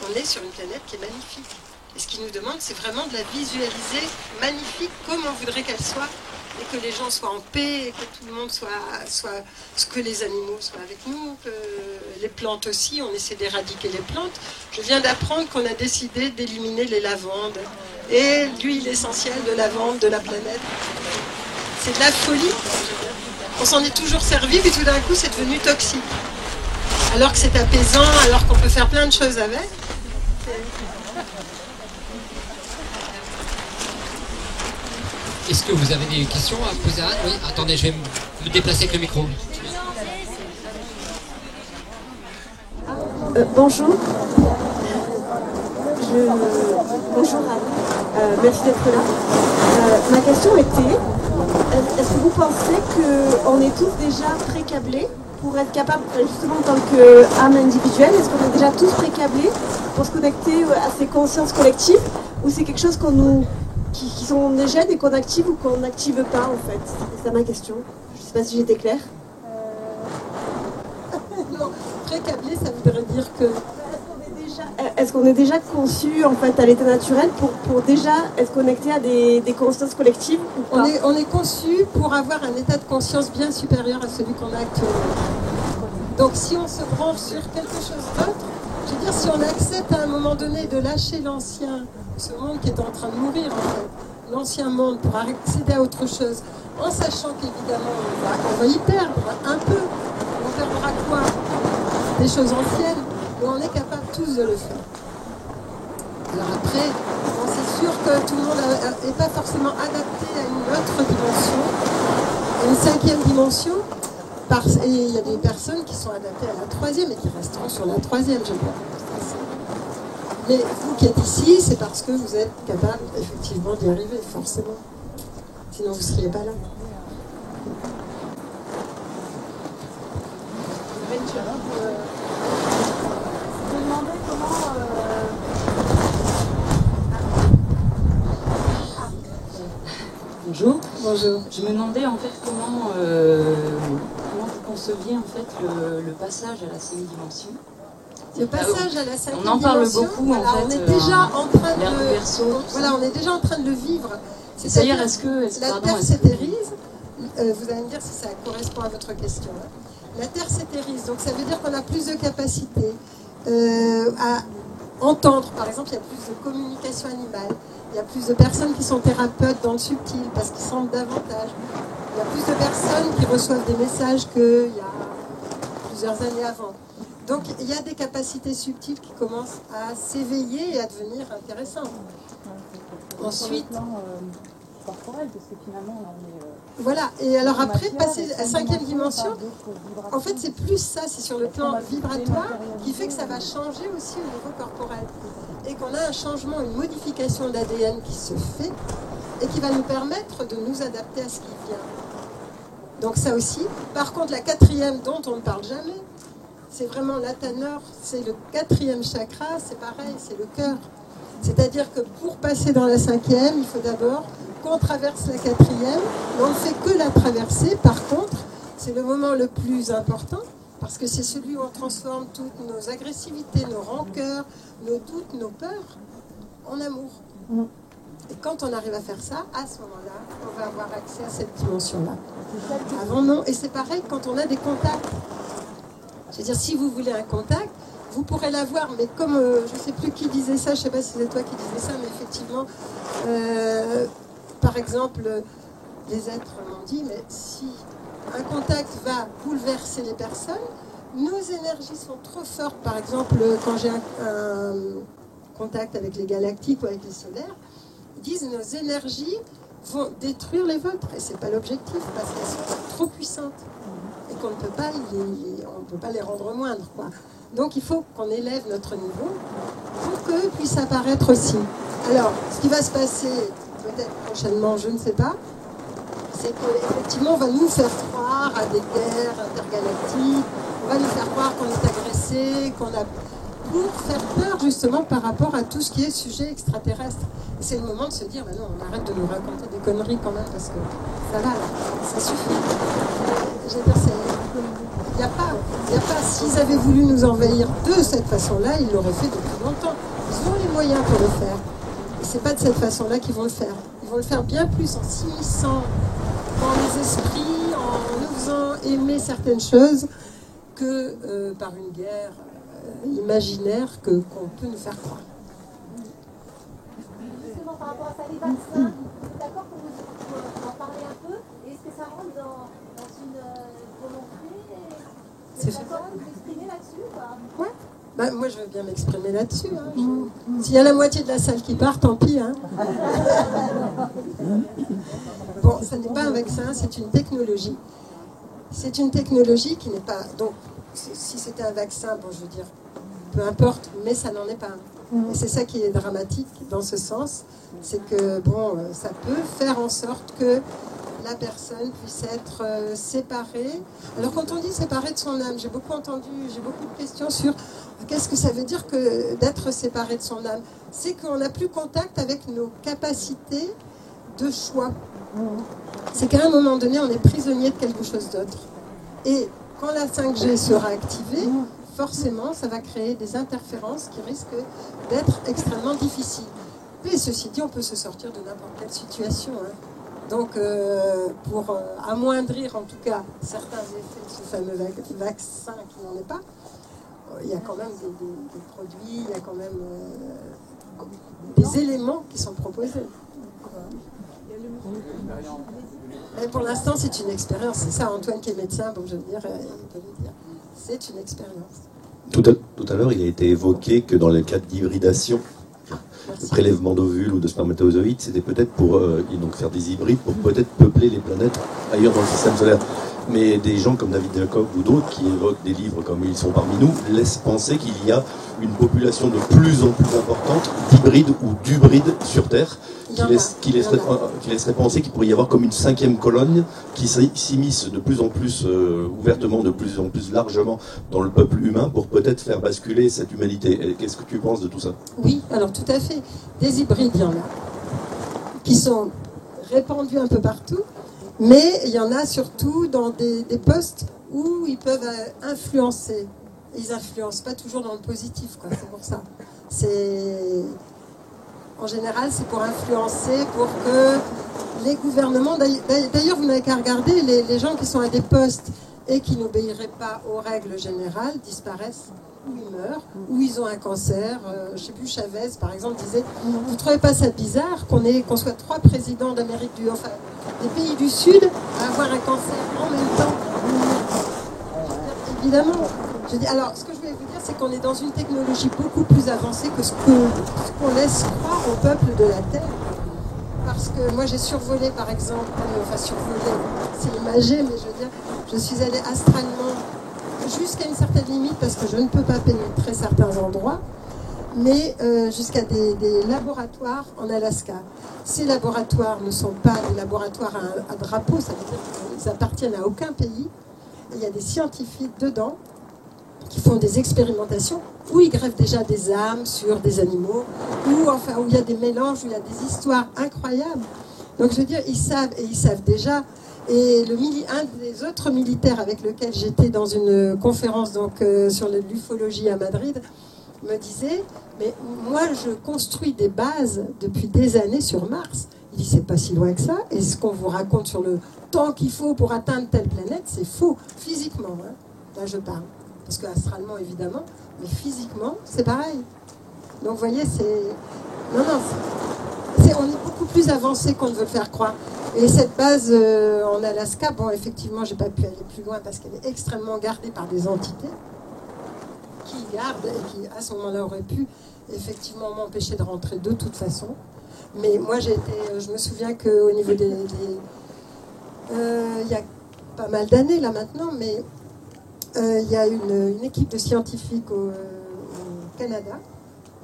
on est sur une planète qui est magnifique. Et ce qu'ils nous demandent, c'est vraiment de la visualiser magnifique comme on voudrait qu'elle soit, et que les gens soient en paix, et que tout le monde soit que les animaux soient avec nous, que les plantes aussi, on essaie d'éradiquer les plantes. Je viens d'apprendre qu'on a décidé d'éliminer les lavandes et l'huile essentielle de lavande de la planète. C'est de la folie. On s'en est toujours servi, puis tout d'un coup, c'est devenu toxique. Alors que c'est apaisant, alors qu'on peut faire plein de choses avec.
Est-ce que vous avez des questions à poser à Anne? Oui, attendez, je vais me déplacer avec le micro.
Bonjour. Bonjour Anne. Merci d'être là. Ma question était, est-ce que vous pensez qu'on est tous déjà pré-câblés pour être capable, justement en tant qu'âme individuelle, est-ce qu'on est déjà tous pré-câblés pour se connecter à ces consciences collectives, ou c'est quelque chose qui sont des gènes et qu'on active ou qu'on n'active pas en fait? C'est ça ma question. Je ne sais pas si j'étais claire.
Non, pré-câblé, ça voudrait dire que...
Est-ce qu'on est déjà conçu en fait à l'état naturel pour déjà être connecté à des consciences collectives ou pas?
On est conçu pour avoir un état de conscience bien supérieur à celui qu'on a actuellement. Donc si on se branche sur quelque chose d'autre, je veux dire, si on accepte à un moment donné de lâcher l'ancien, ce monde qui est en train de mourir en fait, l'ancien monde, pour accéder à autre chose, en sachant qu'évidemment on va y perdre un peu, on perdra quoi? Des choses anciennes, mais on est capable tous de le faire. Alors après, bon, c'est sûr que tout le monde n'est pas forcément adapté à une autre dimension, une cinquième dimension, et il y a des personnes qui sont adaptées à la troisième et qui resteront sur la troisième, je crois. Mais vous qui êtes ici, c'est parce que vous êtes capable effectivement d'y arriver, forcément. Sinon vous ne seriez pas là.
Je me demandais comment...
Bonjour.
Bonjour.
Je me demandais en fait comment vous conceviez en fait le passage à la 5e dimension.
Le passage à la 5e dimension,
on en parle beaucoup
voilà,
en fait.
on est déjà en train
l'ère du
de...
Verseau,
Voilà, on est déjà en train de le vivre.
C'est-à-dire, est-ce que
la
pardon,
Terre
est-ce que-
s'éthérise, vous allez me dire si ça correspond à votre question. Hein. La Terre s'éthérise, donc ça veut dire qu'on a plus de capacité à entendre. Par exemple, il y a plus de communication animale, il y a plus de personnes qui sont thérapeutes dans le subtil parce qu'ils sentent davantage. Il y a plus de personnes qui reçoivent des messages qu'il y a plusieurs années avant. Donc il y a des capacités subtiles qui commencent à s'éveiller et à devenir intéressantes. Ensuite,
corporel, parce que finalement, on est,
voilà. Et alors après, passer à la 5e dimension, en fait, c'est plus ça, c'est sur le plan vibratoire qui fait que ça va changer aussi au niveau corporel. Et qu'on a un changement, une modification de l'ADN qui se fait et qui va nous permettre de nous adapter à ce qui vient. Donc ça aussi. Par contre, la 4e dont on ne parle jamais, c'est vraiment l'Athanor, c'est le 4e chakra, c'est pareil, c'est le cœur. C'est-à-dire que pour passer dans la 5e, il faut d'abord qu'on traverse la 4e, mais on ne fait que la traverser. Par contre, c'est le moment le plus important, parce que c'est celui où on transforme toutes nos agressivités, nos rancœurs, nos doutes, nos peurs en amour. Et quand on arrive à faire ça, à ce moment-là, on va avoir accès à cette dimension-là. Avant, non. Et c'est pareil quand on a des contacts. Je veux dire, si vous voulez un contact, vous pourrez l'avoir, mais comme je ne sais plus qui disait ça, je ne sais pas si c'est toi qui disais ça, mais effectivement, par exemple, les êtres m'ont dit, mais si un contact va bouleverser les personnes, nos énergies sont trop fortes. Par exemple, quand j'ai un contact avec les galactiques ou avec les solaires, ils disent nos énergies vont détruire les vôtres, et ce n'est pas l'objectif, parce qu'elles sont trop puissantes, et qu'on ne peut pas les rendre moindres, quoi. Donc il faut qu'on élève notre niveau pour qu'eux puissent apparaître aussi. Alors, ce qui va se passer peut-être prochainement, je ne sais pas, c'est qu'effectivement on va nous faire croire à des guerres intergalactiques, on va nous faire croire qu'on est agressé, qu'on a... pour faire peur justement par rapport à tout ce qui est sujet extraterrestre. Et c'est le moment de se dire, bah non, on arrête de nous raconter des conneries quand même, parce que ça va, là, ça suffit. Je veux dire, il n'y a pas, s'ils avaient voulu nous envahir de cette façon-là, ils l'auraient fait depuis longtemps. Ils ont les moyens pour le faire. Et c'est pas de cette façon-là qu'ils vont le faire. Ils vont le faire bien plus en s'immisçant dans les esprits, en nous faisant aimer certaines choses, que par une guerre imaginaire qu'on peut nous faire croire.
Justement, par rapport à ça, les vaccins, vous êtes d'accord pour en parler un peu? Et est-ce que ça rentre dans une volonté? Vous êtes d'accord de vous exprimer là-dessus ou pas?
Ouais. Bah, moi, je veux bien m'exprimer là-dessus. Hein. S'il y a la moitié de la salle qui part, tant pis. Hein. Bon, ça n'est pas un vaccin, c'est une technologie. C'est une technologie qui n'est pas... Donc, si c'était un vaccin, bon, je veux dire, peu importe, mais ça n'en est pas un. Et c'est ça qui est dramatique dans ce sens, c'est que, bon, ça peut faire en sorte que la personne puisse être séparée. Alors, quand on dit séparée de son âme, j'ai beaucoup de questions sur qu'est-ce que ça veut dire que d'être séparé de son âme. C'est qu'on n'a plus contact avec nos capacités de choix. C'est qu'à un moment donné, on est prisonnier de quelque chose d'autre. Et quand la 5G sera activée, forcément, ça va créer des interférences qui risquent d'être extrêmement difficiles. Mais ceci dit, on peut se sortir de n'importe quelle situation. Hein. Donc, pour amoindrir en tout cas certains effets de ce fameux vaccin qui n'en est pas, il y a quand même des produits, il y a quand même des éléments qui sont proposés. Mais pour l'instant, c'est une expérience. C'est ça, Antoine qui est médecin, bon, je veux dire, il peut le dire. C'est une expérience.
Tout à l'heure, il a été évoqué que dans le cas d'hybridation, de prélèvement d'ovules ou de spermatozoïdes, c'était peut-être pour donc faire des hybrides, pour peut-être peupler les planètes ailleurs dans le système solaire. Mais des gens comme David Jacob ou d'autres qui évoquent des livres comme Ils sont parmi nous laissent penser qu'il y a une population de plus en plus importante d'hybrides ou d'hybrides sur Terre qui laisserait penser qu'il pourrait y avoir comme une 5e colonne qui s'immisce de plus en plus ouvertement, de plus en plus largement dans le peuple humain pour peut-être faire basculer cette humanité. Qu'est-ce que tu penses de tout ça?
Oui, alors tout à fait. Des hybrides, il y en a qui sont répandus un peu partout. Mais il y en a surtout dans des postes où ils peuvent influencer. Ils n'influencent pas toujours dans le positif, quoi. C'est pour ça. En général, c'est pour influencer, pour que les gouvernements... D'ailleurs, vous n'avez qu'à regarder, les gens qui sont à des postes et qui n'obéiraient pas aux règles générales disparaissent, ou ils meurent, ou ils ont un cancer. Je ne sais plus, Chavez, par exemple, disait « Vous ne trouvez pas ça bizarre qu'on soit 3 présidents d'Amérique du... Enfin, des pays du Sud à avoir un cancer en même temps ?» Évidemment. Alors, ce que je voulais vous dire, c'est qu'on est dans une technologie beaucoup plus avancée que ce qu'on laisse croire au peuple de la Terre. Parce que moi, j'ai survolé, par exemple, survolé, c'est imagé, mais je veux dire, je suis allée astralement jusqu'à une certaine limite, parce que je ne peux pas pénétrer certains endroits, mais jusqu'à des laboratoires en Alaska. Ces laboratoires ne sont pas des laboratoires à drapeau, ça veut dire qu'ils appartiennent à aucun pays. Il y a des scientifiques dedans qui font des expérimentations où ils greffent déjà des âmes sur des animaux, où il y a des mélanges, où il y a des histoires incroyables. Donc je veux dire, ils savent déjà. Et un des autres militaires avec lequel j'étais dans une conférence sur l'ufologie à Madrid me disait, mais moi je construis des bases depuis des années sur Mars. Il dit, c'est pas si loin que ça. Et ce qu'on vous raconte sur le temps qu'il faut pour atteindre telle planète, c'est faux, physiquement. Hein. Là je parle. Parce que astralement évidemment, mais physiquement c'est pareil. Donc vous voyez, on est beaucoup plus avancé qu'on ne veut le faire croire. Et cette base en Alaska, bon, effectivement, j'ai pas pu aller plus loin parce qu'elle est extrêmement gardée par des entités qui gardent et qui, à ce moment-là, auraient pu effectivement m'empêcher de rentrer de toute façon. Mais moi, je me souviens qu'au niveau il y a pas mal d'années là maintenant, mais il y a une équipe de scientifiques au Canada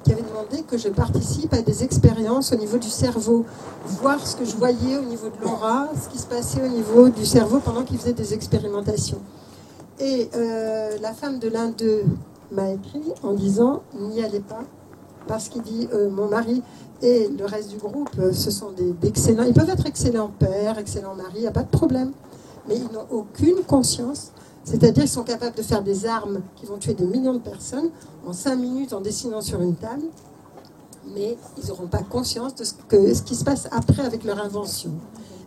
qui avait demandé que je participe à des expériences au niveau du cerveau, voir ce que je voyais au niveau de l'aura, ce qui se passait au niveau du cerveau pendant qu'ils faisaient des expérimentations. Et la femme de l'un d'eux m'a écrit en disant « n'y allez pas », parce qu'il dit « mon mari et le reste du groupe, ce sont d'excellents, ils peuvent être excellents pères, excellents maris, il n'y a pas de problème, mais ils n'ont aucune conscience. C'est-à-dire qu'ils sont capables de faire des armes qui vont tuer des millions de personnes en 5 minutes en dessinant sur une table, mais ils n'auront pas conscience de ce qui se passe après avec leur invention.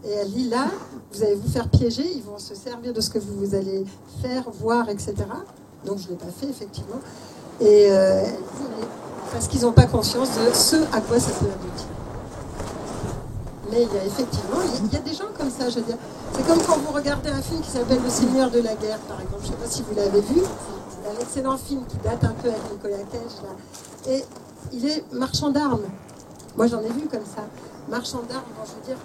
Et elle dit là, vous allez vous faire piéger, ils vont se servir de ce que vous allez faire, voir, etc. Donc je ne l'ai pas fait, effectivement. Et elle dit, parce qu'ils n'ont pas conscience de ce à quoi ça peut aboutir. Mais il y a effectivement, il y a des gens comme ça, je veux dire. C'est comme quand vous regardez un film qui s'appelle Le Seigneur de la Guerre, par exemple. Je ne sais pas si vous l'avez vu. C'est un excellent film qui date un peu avec Nicolas Cage, là. Et il est marchand d'armes. Moi, j'en ai vu comme ça. Marchand d'armes, je veux dire,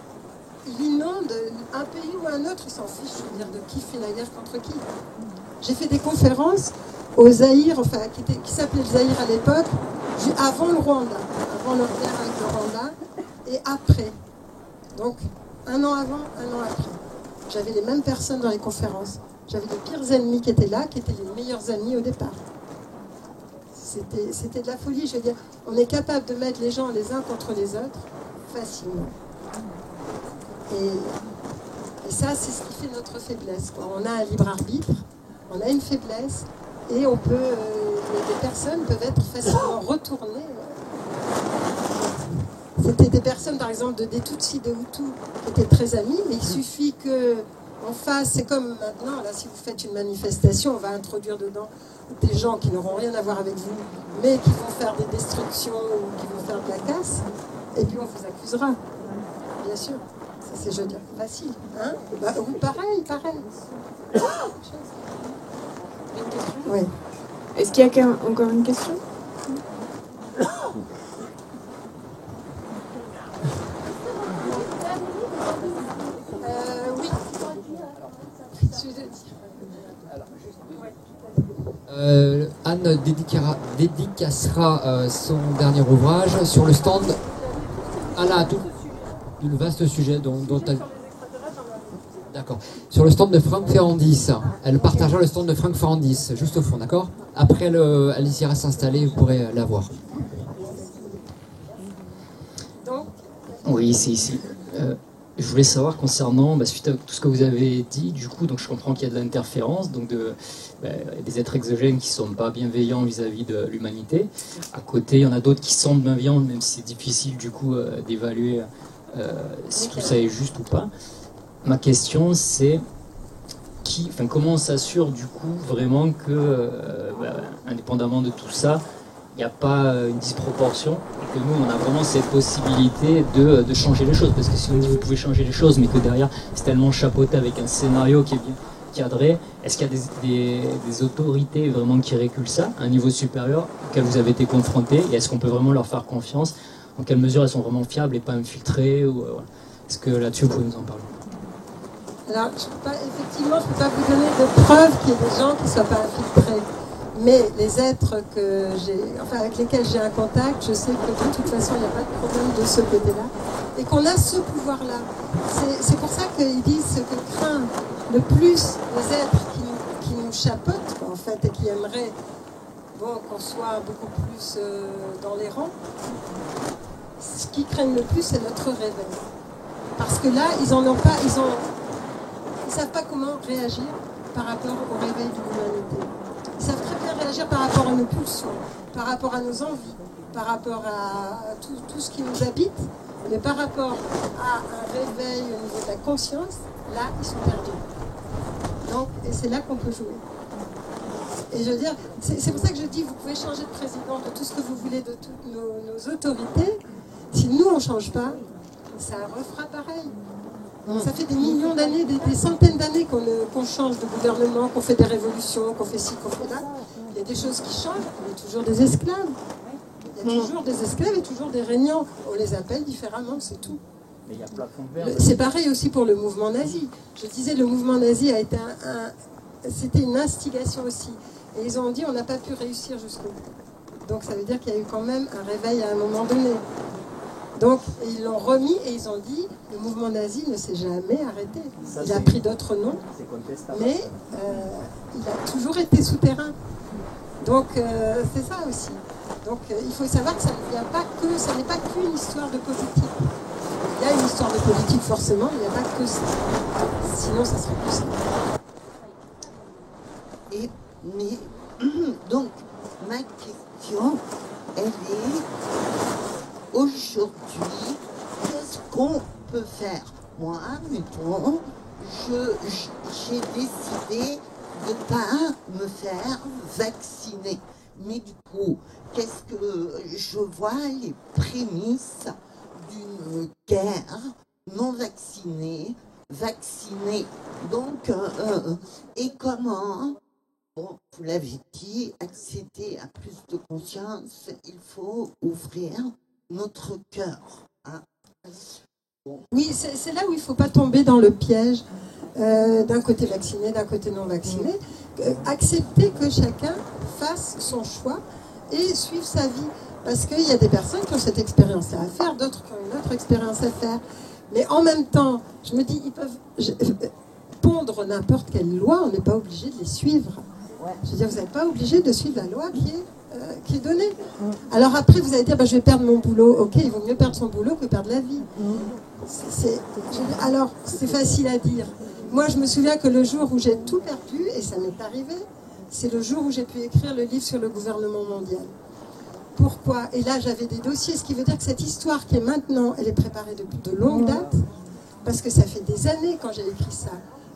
il inonde un pays ou un autre, il s'en fiche, je veux dire, de qui fait la guerre contre qui. J'ai fait des conférences au Zaïre, enfin, qui s'appelait le Zaïre à l'époque, avant le Rwanda, avant leur guerre avec le Rwanda, et après. Donc, un an avant, un an après. J'avais les mêmes personnes dans les conférences. J'avais les pires ennemis qui étaient là, qui étaient les meilleurs amis au départ. C'était de la folie, je veux dire. On est capable de mettre les gens les uns contre les autres facilement. Et ça, c'est ce qui fait notre faiblesse, quoi. On a un libre arbitre, on a une faiblesse, et on peut, les personnes peuvent être facilement retournées. C'était des personnes, par exemple, des Tutsis, des Hutus, qui étaient très amis, mais il suffit qu'on fasse, c'est comme maintenant, là, si vous faites une manifestation, on va introduire dedans des gens qui n'auront rien à voir avec vous, mais qui vont faire des destructions ou qui vont faire de la casse, et puis on vous accusera, bien sûr. Ça, c'est, je veux dire, facile. Hein, oui, pareil.
Une question ?
Oui.
Est-ce qu'il y a encore une question ?
Oui.
Anne dédicacera son dernier ouvrage sur le stand. Tout le vaste sujet dont elle... D'accord. Sur le stand de Franck Ferrandis. Elle partagera le stand de Franck Ferrandis, juste au fond, d'accord ? Après, elle ira s'installer, vous pourrez la voir.
Oui, c'est ici. Je voulais savoir concernant, suite à tout ce que vous avez dit, du coup, donc je comprends qu'il y a de l'interférence, donc des êtres exogènes qui ne sont pas bienveillants vis-à-vis de l'humanité. À côté, il y en a d'autres qui sont bienveillants, même si c'est difficile du coup d'évaluer si tout ça est juste ou pas. Ma question, c'est comment on s'assure du coup vraiment que, indépendamment de tout ça, il n'y a pas une disproportion et que nous, on a vraiment cette possibilité de changer les choses. Parce que si on dit que vous pouvez changer les choses, mais que derrière, c'est tellement chapeauté avec un scénario qui est bien cadré, est-ce qu'il y a des autorités vraiment qui réculent ça à un niveau supérieur auquel vous avez été confrontés? Et est-ce qu'on peut vraiment leur faire confiance? En quelle mesure elles sont vraiment fiables et pas infiltrées Est-ce que là-dessus, vous pouvez nous en parler?
Alors, effectivement, je ne peux pas vous donner de preuves qu'il y ait des gens qui ne soient pas infiltrés. Mais les êtres avec lesquels j'ai un contact, je sais que de toute façon, il n'y a pas de problème de ce côté-là. Et qu'on a ce pouvoir-là. C'est pour ça qu'ils disent ce que craint le plus les êtres qui nous chapeautent, quoi, en fait, et qui aimeraient qu'on soit beaucoup plus dans les rangs. Ce qu'ils craignent le plus, c'est notre réveil. Parce que là, ils savent pas comment réagir par rapport au réveil de l'humanité. Ils savent très bien réagir par rapport à nos pulsions, par rapport à nos envies, par rapport à tout ce qui nous habite, mais par rapport à un réveil au niveau de la conscience, là, ils sont perdus. Donc, et c'est là qu'on peut jouer. Et je veux dire, c'est pour ça que je dis, vous pouvez changer de président, de tout ce que vous voulez, de toutes nos autorités. Si nous, on ne change pas, ça refera pareil. Ça fait des millions d'années, des centaines d'années qu'on change de gouvernement, qu'on fait des révolutions, qu'on fait ci, qu'on fait là. Il y a des choses qui changent, il y a toujours des esclaves. Il y a toujours des esclaves et toujours des régnants. On les appelle différemment, c'est tout. C'est pareil aussi pour le mouvement nazi. Je disais, le mouvement nazi a été c'était une instigation aussi. Et ils ont dit, on n'a pas pu réussir jusqu'au bout. Donc ça veut dire qu'il y a eu quand même un réveil à un moment donné. Donc ils l'ont remis et ils ont dit, le mouvement nazi ne s'est jamais arrêté. Il a pris d'autres noms, mais il a toujours été souterrain. Donc c'est ça aussi. Donc il faut savoir que ça ne vient pas que, ça n'est pas qu'une histoire de politique. Il y a une histoire de politique forcément, mais il n'y a pas que ça. Sinon ça serait plus simple.
Mais donc ma question, elle est aujourd'hui, qu'est-ce qu'on peut faire? Moi, mettons, j'ai décidé de ne pas me faire vacciner. Mais du coup, qu'est-ce que je vois les prémices d'une guerre non vaccinée, vaccinée. Donc, et comment, bon, vous l'avez dit, accéder à plus de conscience, il faut ouvrir notre cœur. Hein. Bon.
Oui, c'est là où il ne faut pas tomber dans le piège d'un côté vacciné, d'un côté non vacciné. Accepter que chacun fasse son choix et suive sa vie. Parce qu'il y a des personnes qui ont cette expérience-là à faire, d'autres qui ont une autre expérience à faire. Mais en même temps, je me dis, ils peuvent pondre n'importe quelle loi, on n'est pas obligé de les suivre. Je veux dire, vous n'êtes pas obligé de suivre la loi qui est donnée. Alors après, vous allez dire, je vais perdre mon boulot. Ok, il vaut mieux perdre son boulot que perdre la vie. Alors, c'est facile à dire. Moi, je me souviens que le jour où j'ai tout perdu, et ça m'est arrivé, c'est le jour où j'ai pu écrire le livre sur le gouvernement mondial. Pourquoi? Et là, j'avais des dossiers, ce qui veut dire que cette histoire qui est maintenant, elle est préparée depuis de longues dates, parce que ça fait des années quand j'ai écrit ça.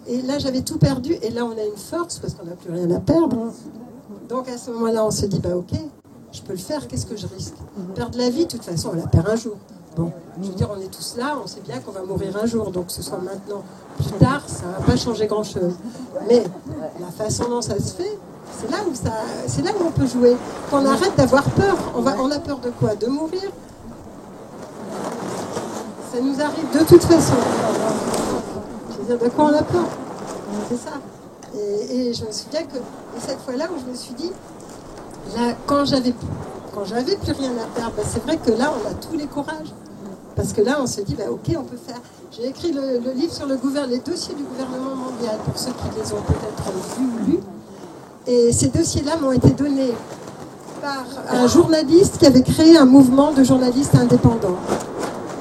Et là, j'avais tout perdu, et là, on a une force, parce qu'on n'a plus rien à perdre. Donc, à ce moment-là, on se dit, ok, je peux le faire, qu'est-ce que je risque? Perdre la vie, de toute façon, on la perd un jour. Bon, je veux dire, on est tous là, on sait bien qu'on va mourir un jour, donc que ce soit maintenant, plus tard, ça ne va pas changer grand-chose. Mais la façon dont ça se fait, c'est là où on peut jouer. Qu'on arrête d'avoir peur. On a peur de quoi? De mourir? Ça nous arrive de toute façon. Je veux dire, de quoi on a peur? C'est ça. Et je me souviens que cette fois-là où je me suis dit, là, quand j'avais plus rien à perdre, c'est vrai que là, on a tous les courages. Parce que là, on se dit, ok, on peut faire. J'ai écrit le livre sur les dossiers du gouvernement mondial, pour ceux qui les ont peut-être vus ou lus. Et ces dossiers-là m'ont été donnés par un journaliste qui avait créé un mouvement de journalistes indépendants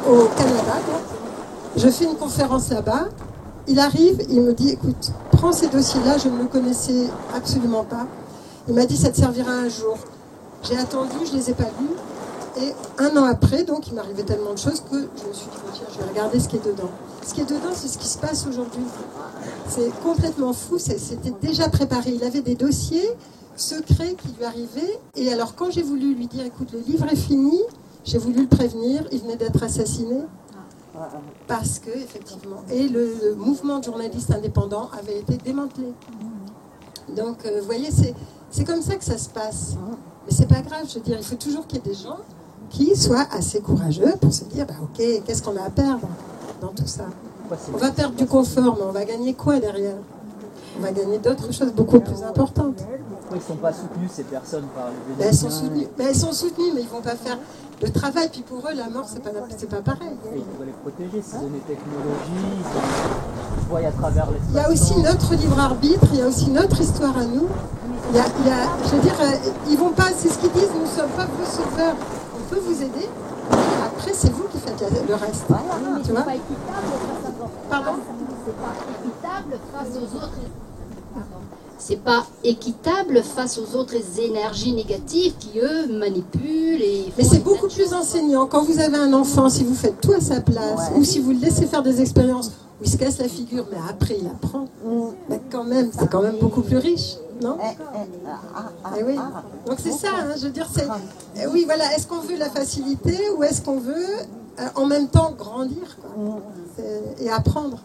au Canada. Donc. Je fais une conférence là-bas. Il arrive, il me dit, écoute, prends ces dossiers-là, je ne le connaissais absolument pas. Il m'a dit, ça te servira un jour. J'ai attendu, je ne les ai pas lus. Et un an après, donc, il m'arrivait tellement de choses que je me suis dit, tiens, je vais regarder ce qui est dedans. Ce qui est dedans, c'est ce qui se passe aujourd'hui. C'est complètement fou, c'était déjà préparé. Il avait des dossiers secrets qui lui arrivaient. Et alors, quand j'ai voulu lui dire, écoute, le livre est fini, j'ai voulu le prévenir, il venait d'être assassiné. Parce que, effectivement, et le mouvement de journalistes indépendants avait été démantelé. Donc, vous voyez, c'est comme ça que ça se passe. Mais c'est pas grave, je veux dire, il faut toujours qu'il y ait des gens qui soient assez courageux pour se dire, ok, qu'est-ce qu'on a à perdre dans tout ça? On va perdre du confort, mais on va gagner quoi derrière? On va gagner d'autres choses beaucoup plus importantes.
Pourquoi ils ne sont pas soutenus, ces personnes, par les
Mais elles sont soutenues, mais ils ne vont pas faire le travail. Puis pour eux, la mort, c'est pas pareil.
Et il faut les protéger, c'est donner technologie, ils voient à travers l'espace.
Il y a aussi notre libre arbitre, il y a aussi notre histoire à nous. Je veux dire, ils vont pas, c'est ce qu'ils disent, nous ne sommes pas vos sauveurs, on peut vous aider. Après, c'est vous qui faites le reste.
Voilà,
tu vois.
Pardon. C'est pas équitable face aux autres énergies négatives qui, eux, manipulent et...
Mais c'est beaucoup plus enseignant. Quand vous avez un enfant, si vous faites tout à sa place, ou si vous le laissez faire des expériences où il se casse la figure, mais après il apprend, mais quand même, c'est quand même beaucoup plus riche, non? Eh oui. Donc c'est ça, hein, je veux dire, c'est... Oui, voilà, est-ce qu'on veut la facilité ou est-ce qu'on veut en même temps grandir, quoi, et apprendre?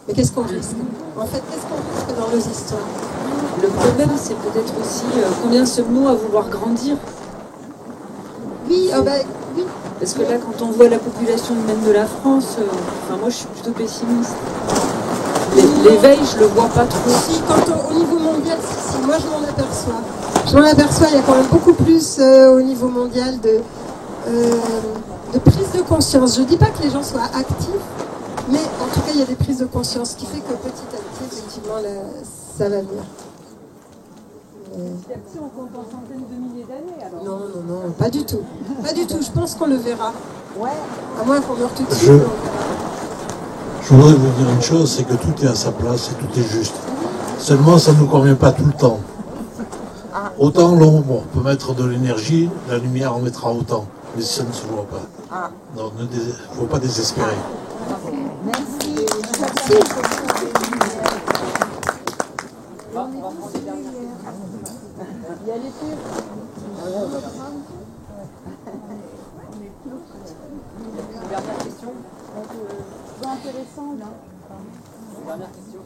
Mais qu'est-ce qu'on risque? En fait, qu'est-ce qu'on risque dans nos histoires?
Le problème, c'est peut-être aussi combien sommes-nous à vouloir grandir?
Oui, oui.
Parce que là, quand on voit la population humaine de la France, moi, je suis plutôt pessimiste. L'éveil, je le vois pas trop.
Si, au niveau mondial, si, moi, je m'en aperçois. Je m'en aperçois, il y a quand même beaucoup plus au niveau mondial de prise de conscience. Je ne dis pas que les gens soient actifs, mais en tout cas, il y a des prises de conscience, ce qui fait que petit à petit, effectivement, ça va venir.
Petit à petit, on compte en centaines de milliers d'années, alors.
Non, pas du tout. Pas du tout, je pense qu'on le verra.
Ouais.
À moins qu'on meure tout de suite.
Je voudrais vous dire une chose, c'est que tout est à sa place et tout est juste. Seulement, ça ne nous convient pas tout le temps. Autant l'ombre peut mettre de l'énergie, la lumière en mettra autant. Mais ça ne se voit pas. Donc, il ne faut pas désespérer.
Merci.
Il y a l'effet.
Dernière question.
C'est intéressant, là.
Dernière question.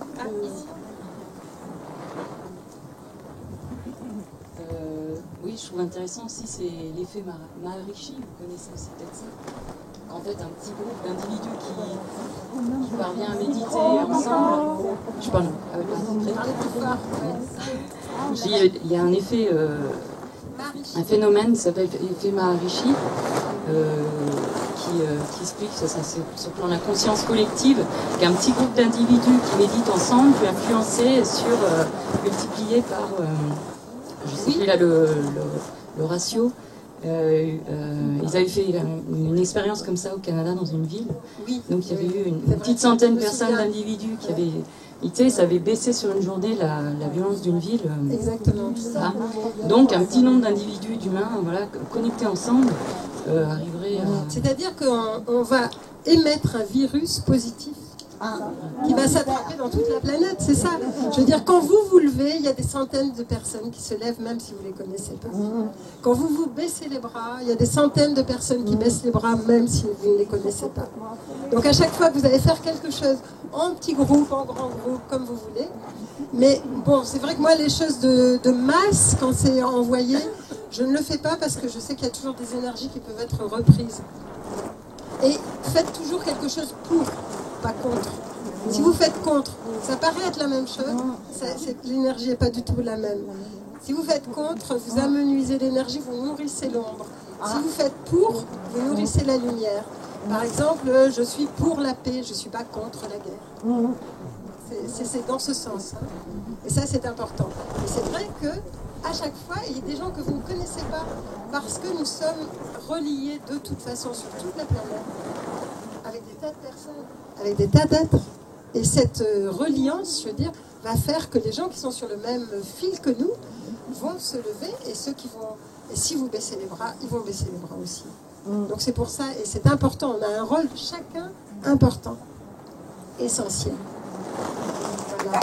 Oui, je trouve intéressant aussi, c'est l'effet Maharishi, vous connaissez aussi peut-être ça. En fait, un petit groupe d'individus qui parvient à méditer ensemble. Je parle il y a un effet, un phénomène qui s'appelle l'effet Maharishi, qui explique, ça c'est sur le plan de la conscience collective, qu'un petit groupe d'individus qui méditent ensemble peut influencer sur, multiplié par... je sais plus là le ratio. Ils avaient fait une expérience comme ça au Canada dans une ville. Donc il y avait eu une petite centaine de personnes, d'individus qui avaient été, ça avait baissé sur une journée la violence d'une ville.
Exactement.
Voilà. Donc un petit nombre d'individus, d'humains, voilà, connectés ensemble, arriverait à...
C'est-à-dire qu'on va émettre un virus positif qui va s'attraper dans toute la planète, c'est ça. Je veux dire, quand vous vous levez, il y a des centaines de personnes qui se lèvent, même si vous ne les connaissez pas. Quand vous vous baissez les bras, il y a des centaines de personnes qui baissent les bras, même si vous ne les connaissez pas. Donc à chaque fois que vous allez faire quelque chose, en petit groupe, en grand groupe, comme vous voulez. Mais bon, c'est vrai que moi, les choses de masse, quand c'est envoyé, je ne le fais pas parce que je sais qu'il y a toujours des énergies qui peuvent être reprises. Et faites toujours quelque chose pour, pas contre. Si vous faites contre, ça paraît être la même chose, l'énergie n'est pas du tout la même. Si vous faites contre, vous amenuisez l'énergie, vous nourrissez l'ombre. Si vous faites pour, vous nourrissez la lumière. Par exemple, je suis pour la paix, je ne suis pas contre la guerre. C'est dans ce sens. Hein. Et ça, c'est important. Et c'est vrai qu'à chaque fois, il y a des gens que vous ne connaissez pas, parce que nous sommes reliés de toute façon sur toute la planète, avec des tas de personnes, avec des tas d'êtres. Et cette reliance, je veux dire, va faire que les gens qui sont sur le même fil que nous vont se lever, et ceux qui vont... Et si vous baissez les bras, ils vont baisser les bras aussi. Donc c'est pour ça, et c'est important, on a un rôle chacun important, essentiel. Voilà.